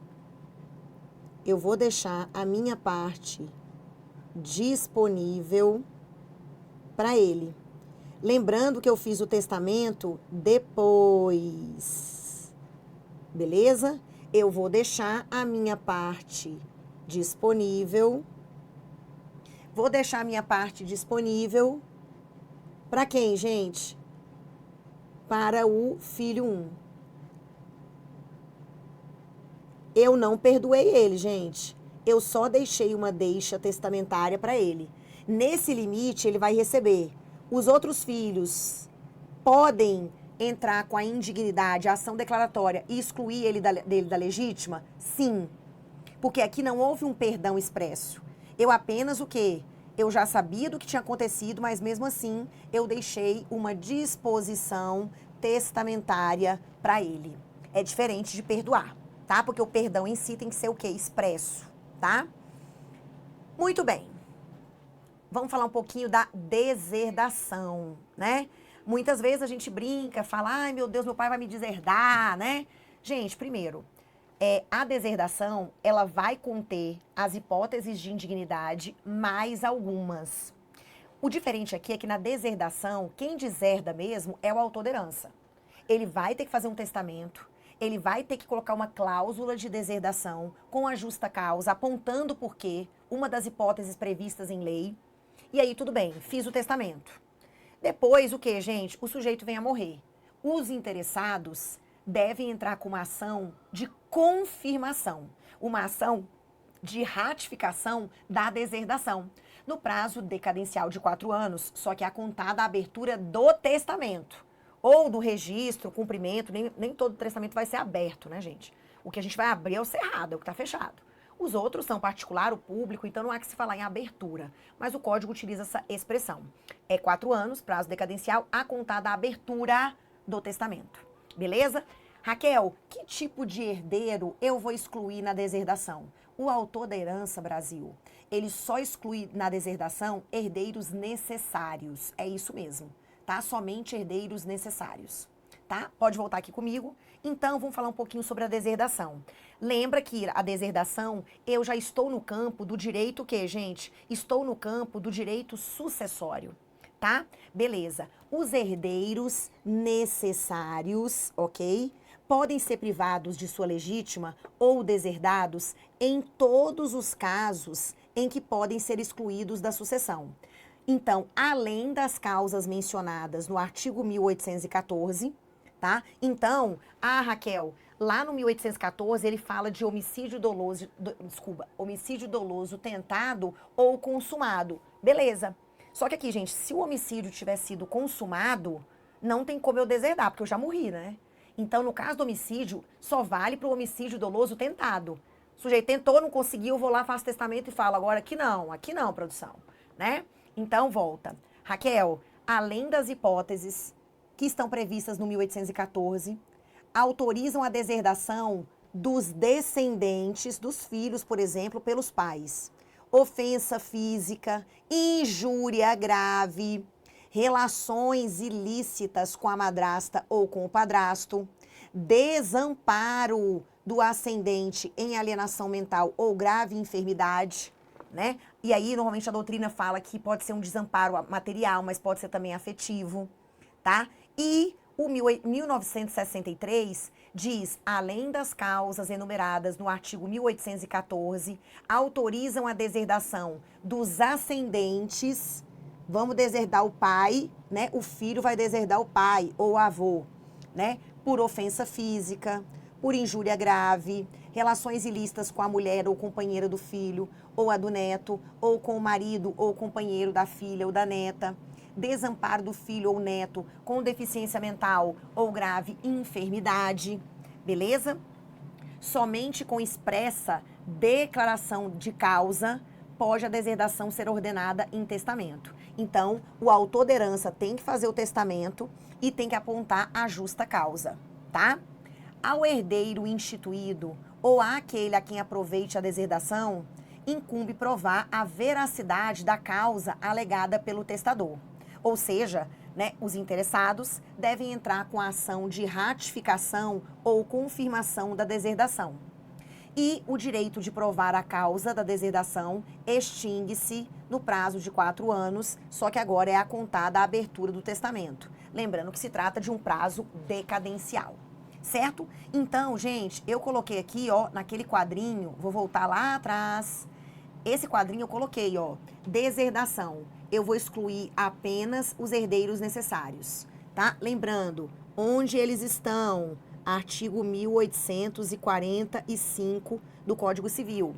Eu vou deixar a minha parte disponível para ele. Lembrando que eu fiz o testamento depois. Beleza? Eu vou deixar a minha parte disponível. Vou deixar a minha parte disponível para quem, gente? Para o filho 1. Eu não perdoei ele, gente. Eu só deixei uma deixa testamentária para ele. Nesse limite, ele vai receber. Os outros filhos podem entrar com a indignidade, a ação declaratória e excluir ele dele da legítima? Sim. Porque aqui não houve um perdão expresso. Eu apenas o quê? Eu já sabia do que tinha acontecido, mas mesmo assim eu deixei uma disposição testamentária para ele. É diferente de perdoar, tá? Porque o perdão em si tem que ser o quê? Expresso, tá? Muito bem. Vamos falar um pouquinho da deserdação, né? Muitas vezes a gente brinca, fala, ai meu Deus, meu pai vai me deserdar, né? Gente, primeiro, a deserdação, ela vai conter as hipóteses de indignidade, mais algumas. O diferente aqui é que na deserdação, quem deserda mesmo é o autor da herança. Ele vai ter que fazer um testamento, ele vai ter que colocar uma cláusula de deserdação com a justa causa, apontando por quê, uma das hipóteses previstas em lei. E aí, tudo bem, fiz o testamento. Depois, o que, gente? O sujeito vem a morrer. Os interessados devem entrar com uma ação de confirmação, uma ação de ratificação da deserdação, no prazo decadencial de 4 anos, só que é contada a abertura do testamento, ou do registro, cumprimento, nem todo testamento vai ser aberto, né, gente? O que a gente vai abrir é o cerrado, é o que está fechado. Os outros são particular, o público, então não há que se falar em abertura. Mas o código utiliza essa expressão. É 4 anos, prazo decadencial, a contar da abertura do testamento. Beleza? Raquel, que tipo de herdeiro eu vou excluir na deserdação? O autor da herança, Brasil, ele só exclui na deserdação herdeiros necessários. É isso mesmo, tá? Somente herdeiros necessários. Tá? Pode voltar aqui comigo. Então, vamos falar um pouquinho sobre a deserdação. Lembra que a deserdação, eu já estou no campo do direito o quê, gente? Estou no campo do direito sucessório, tá? Beleza. Os herdeiros necessários, ok? Podem ser privados de sua legítima ou deserdados em todos os casos em que podem ser excluídos da sucessão. Então, além das causas mencionadas no artigo 1814, tá? Então, Raquel, lá no 1814 ele fala de homicídio doloso tentado ou consumado. Beleza. Só que aqui, gente, se o homicídio tivesse sido consumado, não tem como eu deserdar, porque eu já morri, né? Então, no caso do homicídio, só vale para o homicídio doloso tentado. O sujeito tentou, não conseguiu, eu vou lá, faço testamento e falo, agora aqui não, produção, né? Então, volta. Raquel, além das hipóteses que estão previstas no 1814, autorizam a deserdação dos descendentes dos filhos, por exemplo, pelos pais. Ofensa física, injúria grave, relações ilícitas com a madrasta ou com o padrasto, desamparo do ascendente em alienação mental ou grave enfermidade, né? E aí, normalmente, a doutrina fala que pode ser um desamparo material, mas pode ser também afetivo, tá? E o 1963 diz, além das causas enumeradas no artigo 1814, autorizam a deserdação dos ascendentes. Vamos deserdar o pai, né? O filho vai deserdar o pai ou o avô, né? Por ofensa física, por injúria grave, relações ilícitas com a mulher ou companheira do filho, ou a do neto, ou com o marido ou companheiro da filha ou da neta, desamparo do filho ou neto com deficiência mental ou grave enfermidade, beleza? Somente com expressa declaração de causa pode a deserdação ser ordenada em testamento. Então, o autor da herança tem que fazer o testamento e tem que apontar a justa causa, tá? Ao herdeiro instituído ou àquele a quem aproveite a deserdação, incumbe provar a veracidade da causa alegada pelo testador. Ou seja, né, os interessados devem entrar com a ação de ratificação ou confirmação da deserdação. E o direito de provar a causa da deserdação extingue-se no prazo de 4 anos, só que agora é a contar da abertura do testamento. Lembrando que se trata de um prazo decadencial, certo? Então, gente, eu coloquei aqui, ó, naquele quadrinho, vou voltar lá atrás. Esse quadrinho eu coloquei, ó, deserdação. Eu vou excluir apenas os herdeiros necessários, tá? Lembrando, onde eles estão? Artigo 1845 do Código Civil.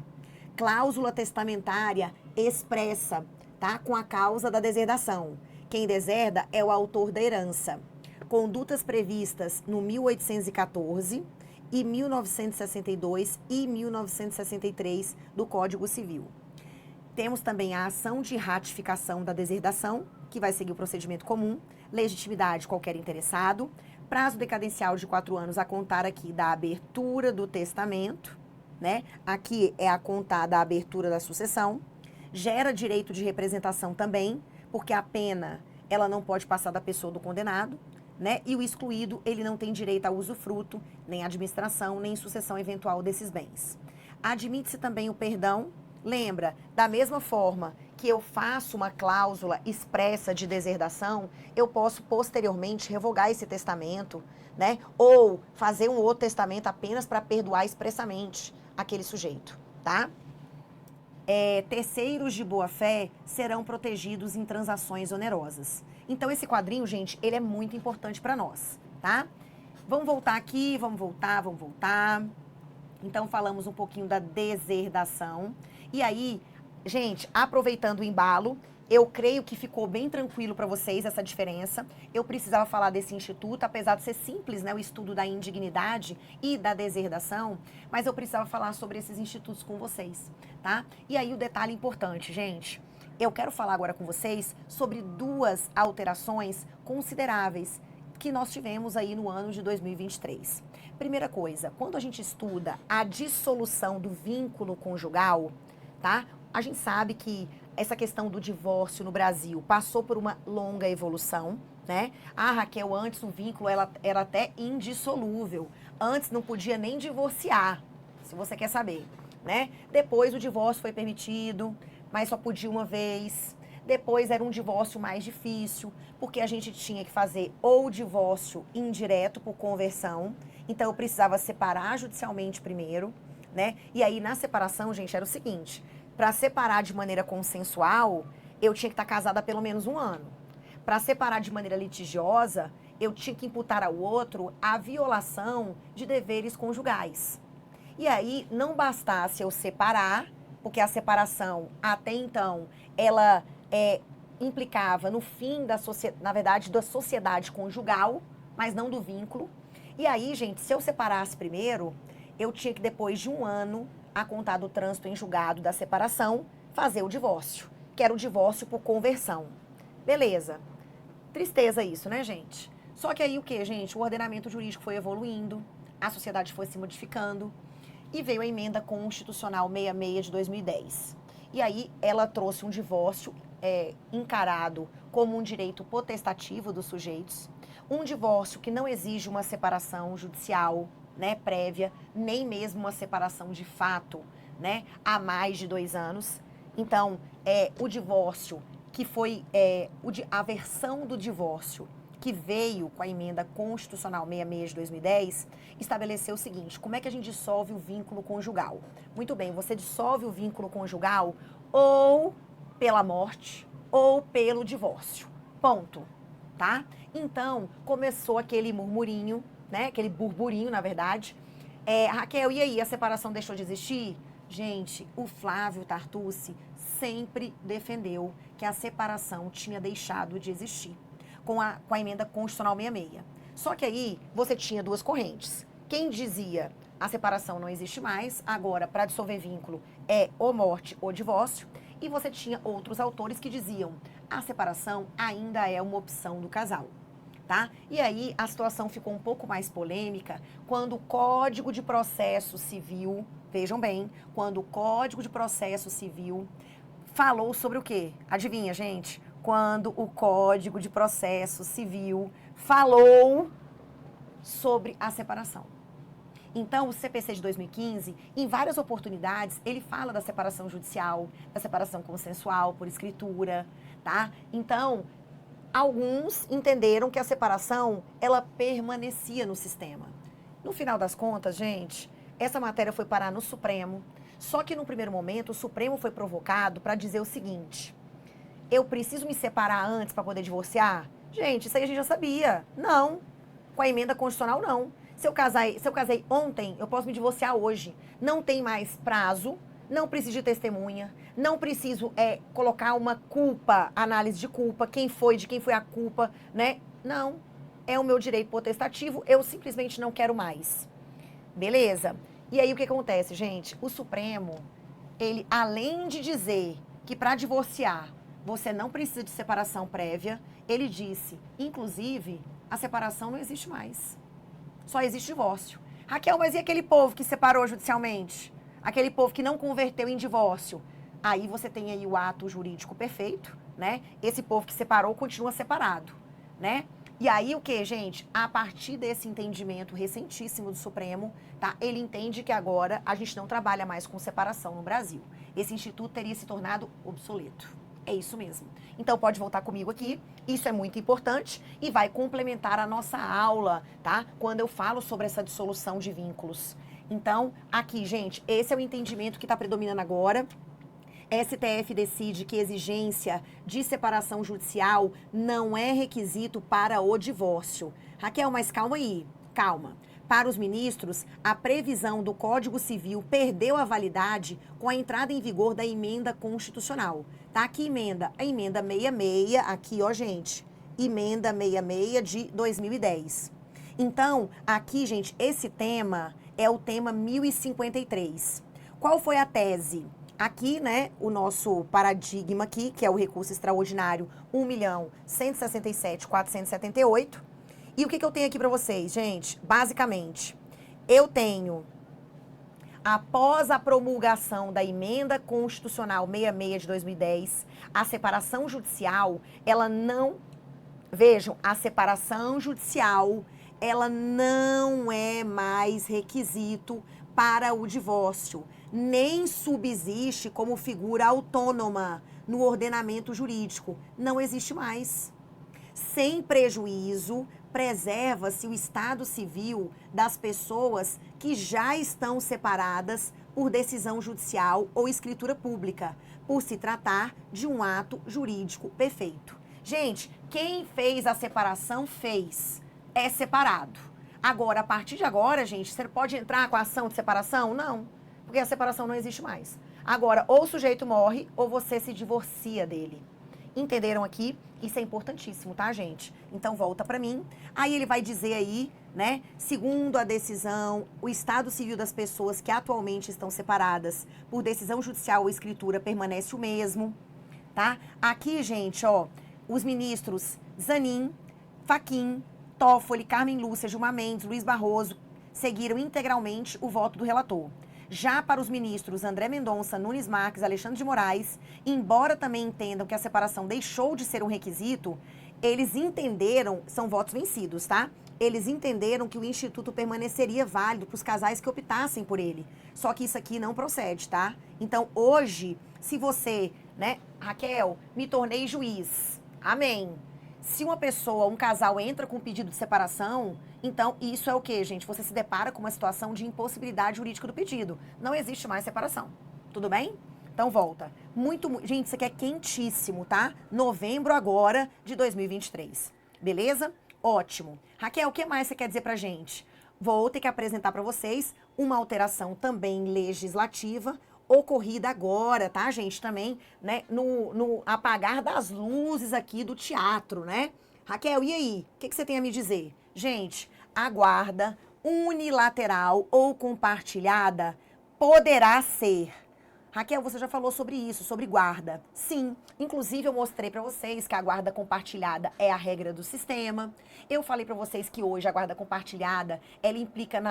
Cláusula testamentária expressa, tá? Com a causa da deserdação. Quem deserda é o autor da herança. Condutas previstas no 1814 e 1962 e 1963 do Código Civil. Temos também a ação de ratificação da deserdação, que vai seguir o procedimento comum, legitimidade qualquer interessado, prazo decadencial de 4 anos a contar aqui da abertura do testamento, né? Aqui é a contar da abertura da sucessão, gera direito de representação também, porque a pena, ela não pode passar da pessoa do condenado, né? E o excluído, ele não tem direito a usufruto, nem administração, nem sucessão eventual desses bens. Admite-se também o perdão. Lembra, da mesma forma que eu faço uma cláusula expressa de deserdação, eu posso posteriormente revogar esse testamento, né? Ou fazer um outro testamento apenas para perdoar expressamente aquele sujeito, tá? Terceiros de boa-fé serão protegidos em transações onerosas. Então, esse quadrinho, gente, ele é muito importante para nós, tá? Vamos voltar aqui, vamos voltar. Então, falamos um pouquinho da deserdação. E aí, gente, aproveitando o embalo, eu creio que ficou bem tranquilo para vocês essa diferença. Eu precisava falar desse instituto, apesar de ser simples, né, o estudo da indignidade e da deserdação, mas eu precisava falar sobre esses institutos com vocês, tá? E aí o detalhe importante, gente, eu quero falar agora com vocês sobre 2 alterações consideráveis que nós tivemos aí no ano de 2023. Primeira coisa, quando a gente estuda a dissolução do vínculo conjugal, tá? A gente sabe que essa questão do divórcio no Brasil passou por uma longa evolução, né? Ah, Raquel, antes o vínculo era até indissolúvel. Antes não podia nem divorciar, se você quer saber, né? Depois o divórcio foi permitido, mas só podia uma vez. Depois era um divórcio mais difícil, porque a gente tinha que fazer ou divórcio indireto por conversão, então eu precisava separar judicialmente primeiro, né? E aí, na separação, gente, era o seguinte, para separar de maneira consensual, eu tinha que estar casada há pelo menos 1 ano. Para separar de maneira litigiosa, eu tinha que imputar ao outro a violação de deveres conjugais. E aí, não bastasse eu separar, porque a separação, até então, ela implicava no fim da sociedade, na verdade, da sociedade conjugal, mas não do vínculo. E aí, gente, se eu separasse primeiro, eu tinha que, depois de 1 ano, a contar do trânsito em julgado da separação, fazer o divórcio, que era o divórcio por conversão. Beleza. Tristeza isso, né, gente? Só que aí o que, gente? O ordenamento jurídico foi evoluindo, a sociedade foi se modificando e veio a emenda constitucional 66 de 2010. E aí ela trouxe um divórcio encarado como um direito potestativo dos sujeitos, um divórcio que não exige uma separação judicial, né, prévia, nem mesmo uma separação de fato, né, há mais de 2 anos. Então, o divórcio que foi a versão do divórcio que veio com a emenda constitucional 66 de 2010, estabeleceu o seguinte: como é que a gente dissolve o vínculo conjugal? Muito bem, você dissolve o vínculo conjugal ou pela morte ou pelo divórcio. Ponto. Tá? Então, começou aquele murmurinho, né? Aquele burburinho, na verdade. Raquel, e aí, a separação deixou de existir? Gente, o Flávio Tartucci sempre defendeu que a separação tinha deixado de existir com a emenda constitucional 66. Só que aí você tinha 2 correntes. Quem dizia a separação não existe mais, agora para dissolver vínculo é ou morte ou divórcio. E você tinha outros autores que diziam a separação ainda é uma opção do casal. Tá? E aí a situação ficou um pouco mais polêmica quando o Código de Processo Civil, vejam bem, quando o Código de Processo Civil falou sobre o quê? Adivinha, gente? Quando o Código de Processo Civil falou sobre a separação. Então, o CPC de 2015, em várias oportunidades, ele fala da separação judicial, da separação consensual por escritura, tá? Então, alguns entenderam que a separação, ela permanecia no sistema. No final das contas, gente, essa matéria foi parar no Supremo, só que no primeiro momento o Supremo foi provocado para dizer o seguinte: eu preciso me separar antes para poder divorciar? Gente, isso aí a gente já sabia. Não. Com a emenda constitucional, não. Se eu casei ontem, eu posso me divorciar hoje. Não tem mais prazo, não preciso de testemunha, não preciso colocar uma culpa, análise de culpa, de quem foi a culpa, né? Não. É o meu direito potestativo, eu simplesmente não quero mais. Beleza? E aí o que acontece, gente? O Supremo, ele, além de dizer que para divorciar você não precisa de separação prévia, ele disse, inclusive, a separação não existe mais. Só existe divórcio. Raquel, mas e aquele povo que separou judicialmente? Aquele povo que não converteu em divórcio? Aí você tem aí o ato jurídico perfeito, né? Esse povo que separou continua separado, né? E aí o que, gente? A partir desse entendimento recentíssimo do Supremo, tá? Ele entende que agora a gente não trabalha mais com separação no Brasil. Esse instituto teria se tornado obsoleto. É isso mesmo. Então pode voltar comigo aqui, isso é muito importante e vai complementar a nossa aula, tá? Quando eu falo sobre essa dissolução de vínculos. Então, aqui, gente, esse é o entendimento que está predominando agora. STF decide que exigência de separação judicial não é requisito para o divórcio. Raquel, mas calma aí, calma. Para os ministros, a previsão do Código Civil perdeu a validade com a entrada em vigor da emenda constitucional. Tá aqui emenda, a emenda 66, aqui ó gente, emenda 66 de 2010. Então, aqui gente, esse tema é o tema 1053. Qual foi a tese? Aqui, né, o nosso paradigma aqui, que é o recurso extraordinário 1.167.478. E o que eu tenho aqui para vocês, gente? Basicamente, eu tenho, após a promulgação da emenda constitucional 66 de 2010, a separação judicial, ela não... Vejam, a separação judicial, ela não é mais requisito para o divórcio, nem subsiste como figura autônoma no ordenamento jurídico. Não existe mais. Sem prejuízo, preserva-se o estado civil das pessoas que já estão separadas por decisão judicial ou escritura pública, por se tratar de um ato jurídico perfeito. Gente, quem fez a separação fez, é separado. Agora, a partir de agora, gente, você pode entrar com a ação de separação? Não, porque a separação não existe mais. Agora, ou o sujeito morre ou você se divorcia dele. Entenderam aqui? Isso é importantíssimo, tá, gente? Então, volta para mim. Aí ele vai dizer aí, né? Segundo a decisão, o estado civil das pessoas que atualmente estão separadas por decisão judicial ou escritura permanece o mesmo, tá? Aqui, gente, ó, os ministros Zanin, Fachin, Toffoli, Carmen Lúcia, Gilmar Mendes, Luiz Barroso seguiram integralmente o voto do relator. Já para os ministros André Mendonça, Nunes Marques, Alexandre de Moraes, embora também entendam que a separação deixou de ser um requisito, eles entenderam, são votos vencidos, tá? Eles entenderam que o Instituto permaneceria válido para os casais que optassem por ele. Só que isso aqui não procede, tá? Então, hoje, se você, né, Raquel, me tornei juiz, amém. Se uma pessoa, um casal entra com pedido de separação, então isso é o quê, gente? Você se depara com uma situação de impossibilidade jurídica do pedido. Não existe mais separação. Tudo bem? Então volta. Gente, isso aqui é quentíssimo, tá? Novembro agora de 2023. Beleza? Ótimo. Raquel, o que mais você quer dizer pra gente? Vou ter que apresentar pra vocês uma alteração também legislativa ocorrida agora, tá, gente? Também, né, no apagar das luzes aqui do teatro, né? Raquel, e aí? O que você tem a me dizer? Gente, a guarda unilateral ou compartilhada poderá ser. Raquel, você já falou sobre isso, sobre guarda. Sim, inclusive eu mostrei para vocês que a guarda compartilhada é a regra do sistema. Eu falei para vocês que hoje a guarda compartilhada, ela implica,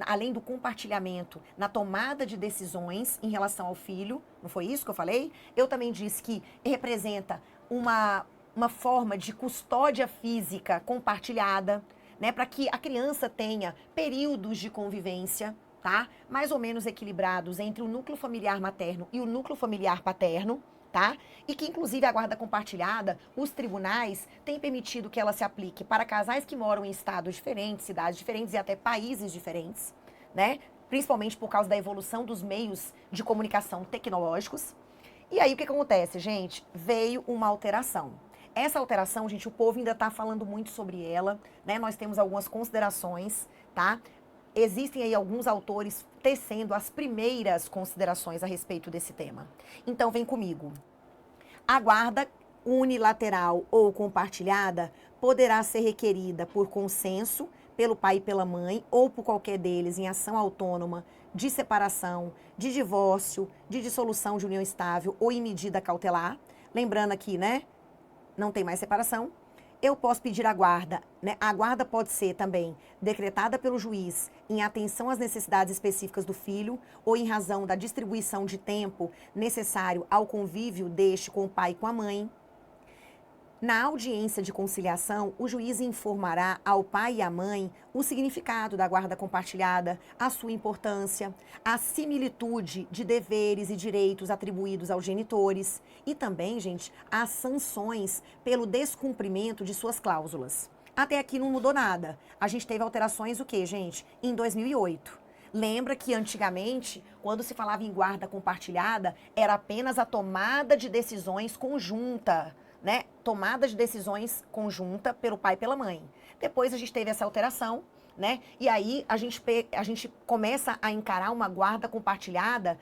além do compartilhamento, na tomada de decisões em relação ao filho. Não foi isso que eu falei? Eu também disse que representa uma forma de custódia física compartilhada, né, para que a criança tenha períodos de convivência, tá? Mais ou menos equilibrados entre o núcleo familiar materno e o núcleo familiar paterno, tá? E que, inclusive, a guarda compartilhada, os tribunais têm permitido que ela se aplique para casais que moram em estados diferentes, cidades diferentes e até países diferentes, né? Principalmente por causa da evolução dos meios de comunicação tecnológicos. E aí, o que acontece, gente? Veio uma alteração. Essa alteração, gente, o povo ainda está falando muito sobre ela, né? Nós temos algumas considerações, tá? Existem aí alguns autores tecendo as primeiras considerações a respeito desse tema. Então, vem comigo. A guarda unilateral ou compartilhada poderá ser requerida por consenso pelo pai e pela mãe ou por qualquer deles em ação autônoma de separação, de divórcio, de dissolução de união estável ou em medida cautelar. Lembrando aqui, né? Não tem mais separação. Eu posso pedir a guarda, né? A guarda pode ser também decretada pelo juiz em atenção às necessidades específicas do filho ou em razão da distribuição de tempo necessário ao convívio deste com o pai e com a mãe. Na audiência de conciliação, o juiz informará ao pai e à mãe o significado da guarda compartilhada, a sua importância, a similitude de deveres e direitos atribuídos aos genitores e também, gente, as sanções pelo descumprimento de suas cláusulas. Até aqui não mudou nada. A gente teve alterações o quê, gente? Em 2008. Lembra que antigamente, quando se falava em guarda compartilhada, era apenas a tomada de decisões conjunta, né? Tomada de decisões conjunta pelo pai e pela mãe. Depois a gente teve essa alteração, né? E aí a gente começa a encarar uma guarda compartilhada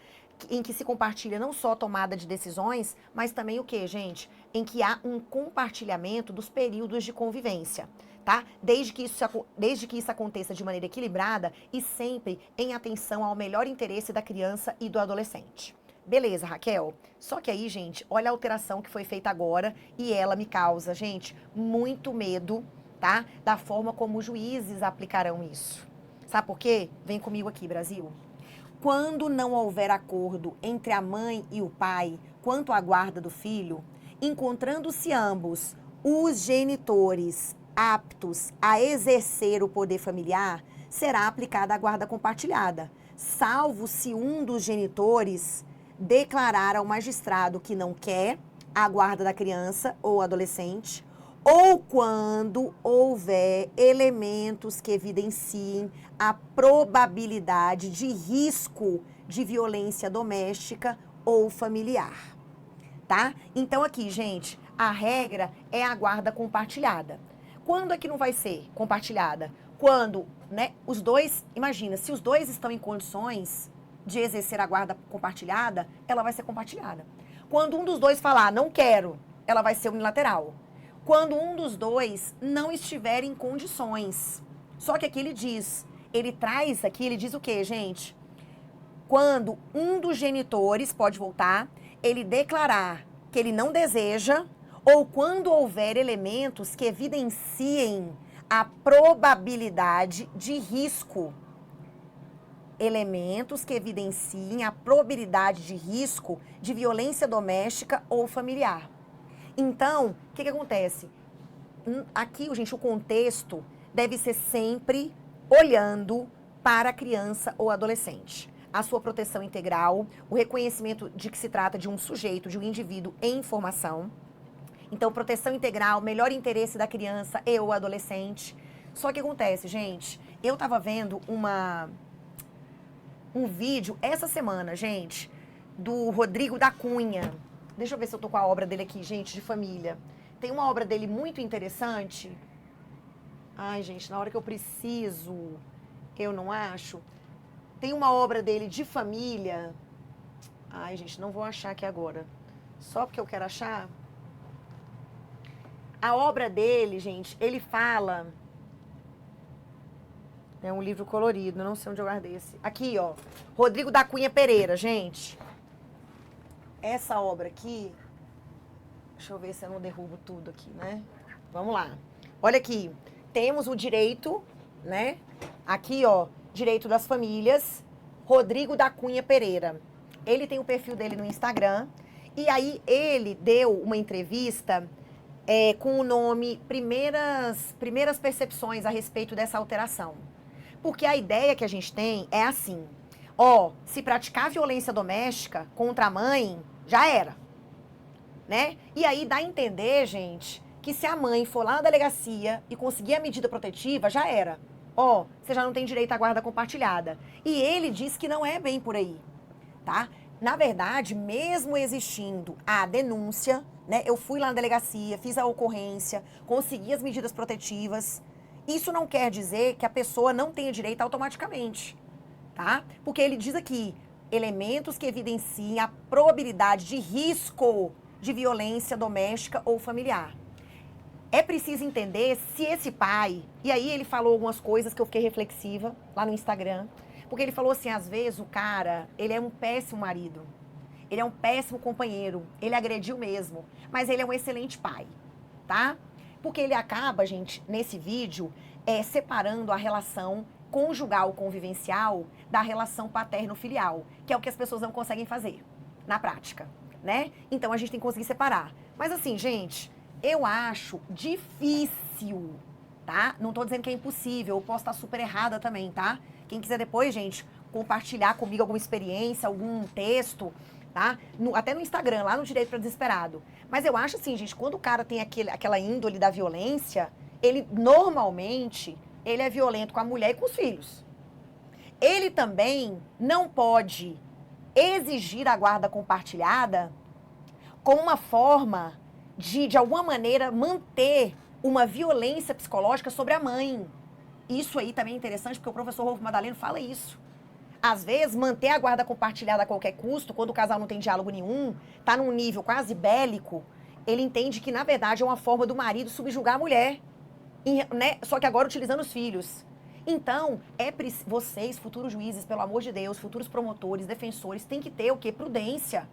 em que se compartilha não só a tomada de decisões, mas também o quê, gente? Em que há um compartilhamento dos períodos de convivência, tá? Desde que isso aconteça de maneira equilibrada e sempre em atenção ao melhor interesse da criança e do adolescente. Beleza, Raquel? Só que aí, gente, olha a alteração que foi feita agora e ela me causa, gente, muito medo, tá? Da forma como os juízes aplicarão isso. Sabe por quê? Vem comigo aqui, Brasil. Quando não houver acordo entre a mãe e o pai quanto à guarda do filho, encontrando-se ambos, os genitores aptos a exercer o poder familiar, será aplicada a guarda compartilhada, salvo se um dos genitores declarar ao magistrado que não quer a guarda da criança ou adolescente, ou quando houver elementos que evidenciem a probabilidade de risco de violência doméstica ou familiar, tá? Então aqui, gente, a regra é a guarda compartilhada. Quando é que não vai ser compartilhada? Quando, né, os dois, imagina, se os dois estão em condições de exercer a guarda compartilhada, ela vai ser compartilhada. Quando um dos dois falar, não quero, ela vai ser unilateral. Quando um dos dois não estiver em condições. Só que aqui ele diz o quê, gente? Quando um dos genitores, pode voltar, ele declarar que ele não deseja, ou quando houver elementos que evidenciem a probabilidade de risco. Elementos que evidenciem a probabilidade de risco de violência doméstica ou familiar. Então, o que acontece? Aqui, gente, o contexto deve ser sempre olhando para a criança ou adolescente. A sua proteção integral, o reconhecimento de que se trata de um sujeito, de um indivíduo em formação. Então, proteção integral, melhor interesse da criança e ou adolescente. Só que acontece, gente, eu tava vendo um vídeo essa semana, gente, do Rodrigo da Cunha. Deixa eu ver se eu tô com a obra dele aqui, gente, de família. Tem uma obra dele muito interessante. Ai, gente, na hora que eu preciso, eu não acho. Tem uma obra dele de família. Ai, gente, não vou achar aqui agora. Só porque eu quero achar. A obra dele, gente, ele fala... É um livro colorido, eu não sei onde eu guardei esse. Aqui, ó. Rodrigo da Cunha Pereira, gente. Essa obra aqui... Deixa eu ver se eu não derrubo tudo aqui, né? Vamos lá. Olha aqui. Temos o direito, né? Aqui, ó. Direito das Famílias. Rodrigo da Cunha Pereira. Ele tem o perfil dele no Instagram. E aí, ele deu uma entrevista... com o nome Primeiras Percepções a respeito dessa alteração. Porque a ideia que a gente tem é assim, se praticar violência doméstica contra a mãe, já era, né? E aí dá a entender, gente, que se a mãe for lá na delegacia e conseguir a medida protetiva, já era. Você já não tem direito à guarda compartilhada. E ele diz que não é bem por aí, tá? Na verdade, mesmo existindo a denúncia, né? Eu fui lá na delegacia, fiz a ocorrência, consegui as medidas protetivas. Isso não quer dizer que a pessoa não tenha direito automaticamente, tá? Porque ele diz aqui, elementos que evidenciem a probabilidade de risco de violência doméstica ou familiar. É preciso entender se esse pai... E aí ele falou algumas coisas que eu fiquei reflexiva lá no Instagram. Porque ele falou assim, às vezes o cara, ele é um péssimo marido. Ele é um péssimo companheiro. Ele agrediu mesmo. Mas ele é um excelente pai, tá? Porque ele acaba, gente, nesse vídeo, separando a relação conjugal convivencial da relação paterno-filial, que é o que as pessoas não conseguem fazer na prática, né? Então a gente tem que conseguir separar. Mas assim, gente, eu acho difícil, tá? Não tô dizendo que é impossível, eu posso estar super errada também, tá? Quem quiser depois, gente, compartilhar comigo alguma experiência, algum texto, tá? Até no Instagram, lá no Direito para Desesperado. Mas eu acho assim, gente, quando o cara tem aquela índole da violência, ele normalmente, ele é violento com a mulher e com os filhos. Ele também não pode exigir a guarda compartilhada como uma forma de alguma maneira, manter uma violência psicológica sobre a mãe. Isso aí também é interessante, porque o professor Rolfo Madaleno fala isso. Às vezes, manter a guarda compartilhada a qualquer custo, quando o casal não tem diálogo nenhum, tá num nível quase bélico, ele entende que, na verdade, é uma forma do marido subjugar a mulher, né? Só que agora utilizando os filhos. Então, vocês, futuros juízes, pelo amor de Deus, futuros promotores, defensores, tem que ter o quê? Prudência.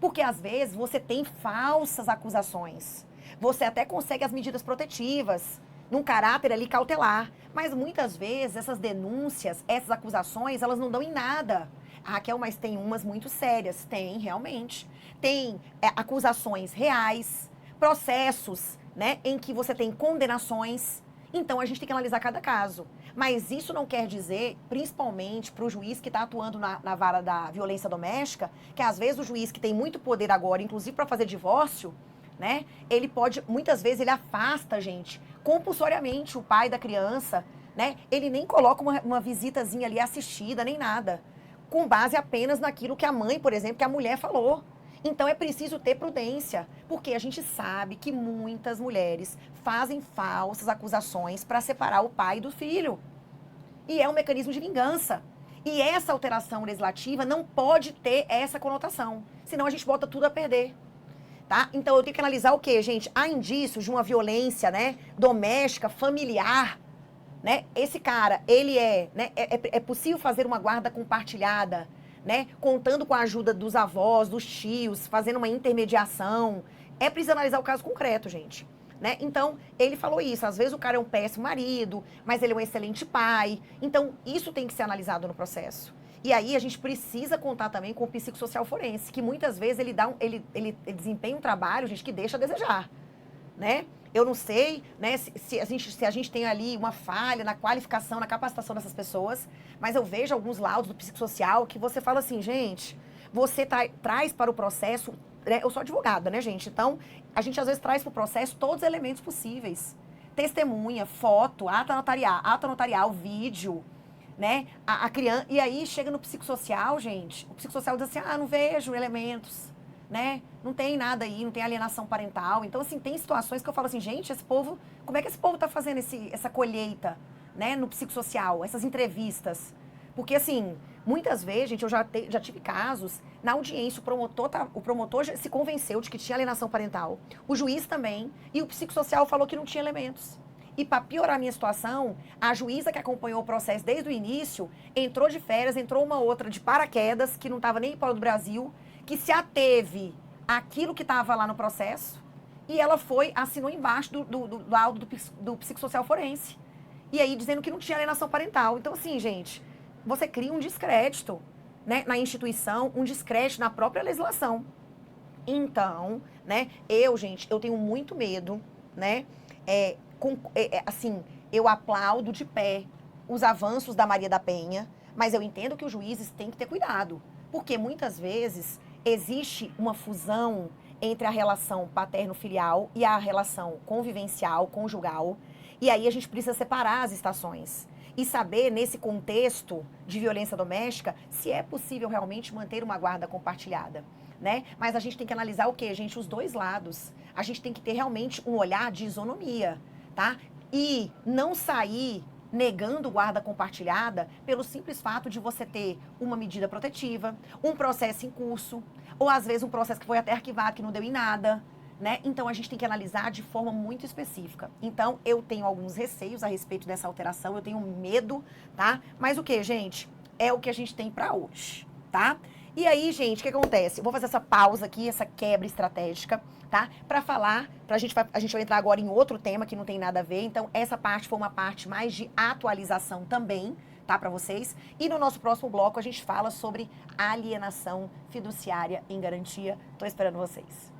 Porque, às vezes, você tem falsas acusações. Você até consegue as medidas protetivas, num caráter ali cautelar. Mas muitas vezes essas denúncias, essas acusações, elas não dão em nada. Ah, Raquel, mas tem umas muito sérias. Tem, realmente. Tem acusações reais, processos, né, em que você tem condenações. Então, a gente tem que analisar cada caso. Mas isso não quer dizer, principalmente para o juiz que está atuando na vara da violência doméstica, que às vezes o juiz que tem muito poder agora, inclusive para fazer divórcio, né, ele pode, muitas vezes, ele afasta, gente, compulsoriamente o pai da criança, né? Ele nem coloca uma visitazinha ali assistida, nem nada, com base apenas naquilo que a mãe, por exemplo, que a mulher falou. Então é preciso ter prudência, porque a gente sabe que muitas mulheres fazem falsas acusações para separar o pai do filho. E é um mecanismo de vingança. E essa alteração legislativa não pode ter essa conotação, senão a gente bota tudo a perder. tá? Então eu tenho que analisar o quê, gente? Há indícios de uma violência, né, doméstica, familiar, né? Esse cara, ele né, é possível fazer uma guarda compartilhada, né, contando com a ajuda dos avós, dos tios, fazendo uma intermediação. É preciso analisar o caso concreto, gente. Né? Então, ele falou isso. Às vezes o cara é um péssimo marido, mas ele é um excelente pai. Então, isso tem que ser analisado no processo. E aí, a gente precisa contar também com o psicossocial forense, que muitas vezes ele desempenha um trabalho, gente, que deixa a desejar. Né? Eu não sei, né, se a gente tem ali uma falha na qualificação, na capacitação dessas pessoas, mas eu vejo alguns laudos do psicossocial que você fala assim, gente, você traz para o processo, né, eu sou advogada, né, gente? Então, a gente às vezes traz para o processo todos os elementos possíveis. Testemunha, foto, ata notarial, vídeo, né? A criança, e aí chega no psicossocial, gente, o psicossocial diz assim, não vejo elementos. Né? Não tem nada aí, não tem alienação parental. Então, assim, tem situações que eu falo assim, gente, esse povo, como é que esse povo tá fazendo essa colheita, né, no psicossocial, essas entrevistas? Porque, assim, muitas vezes, gente, eu já tive casos, na audiência, o promotor já se convenceu de que tinha alienação parental, o juiz também, e o psicossocial falou que não tinha elementos. E para piorar a minha situação, a juíza que acompanhou o processo desde o início, entrou de férias, entrou uma outra de paraquedas, que não estava nem em fora do Brasil, que se ateve àquilo que estava lá no processo, e ela assinou embaixo do laudo do psicossocial forense. E aí dizendo que não tinha alienação parental. Então, assim, gente, você cria um descrédito, né, na instituição, um descrédito na própria legislação. Então, né, gente, eu tenho muito medo, né, assim, eu aplaudo de pé os avanços da Maria da Penha, mas eu entendo que os juízes têm que ter cuidado, porque muitas vezes existe uma fusão entre a relação paterno-filial e a relação convivencial, conjugal, e aí a gente precisa separar as estações e saber, nesse contexto de violência doméstica, se é possível realmente manter uma guarda compartilhada, né? Mas a gente tem que analisar o quê, gente? Os dois lados. A gente tem que ter realmente um olhar de isonomia, tá? E não sair negando guarda compartilhada pelo simples fato de você ter uma medida protetiva, um processo em curso, ou às vezes um processo que foi até arquivado, que não deu em nada, né? Então, a gente tem que analisar de forma muito específica. Então, eu tenho alguns receios a respeito dessa alteração, eu tenho medo, tá? Mas o que, gente? É o que a gente tem pra hoje, tá? E aí, gente, o que acontece? Eu vou fazer essa pausa aqui, essa quebra estratégica, tá? Pra falar, a gente vai entrar agora em outro tema que não tem nada a ver. Então, essa parte foi uma parte mais de atualização também, tá? Pra vocês. E no nosso próximo bloco, a gente fala sobre alienação fiduciária em garantia. Tô esperando vocês.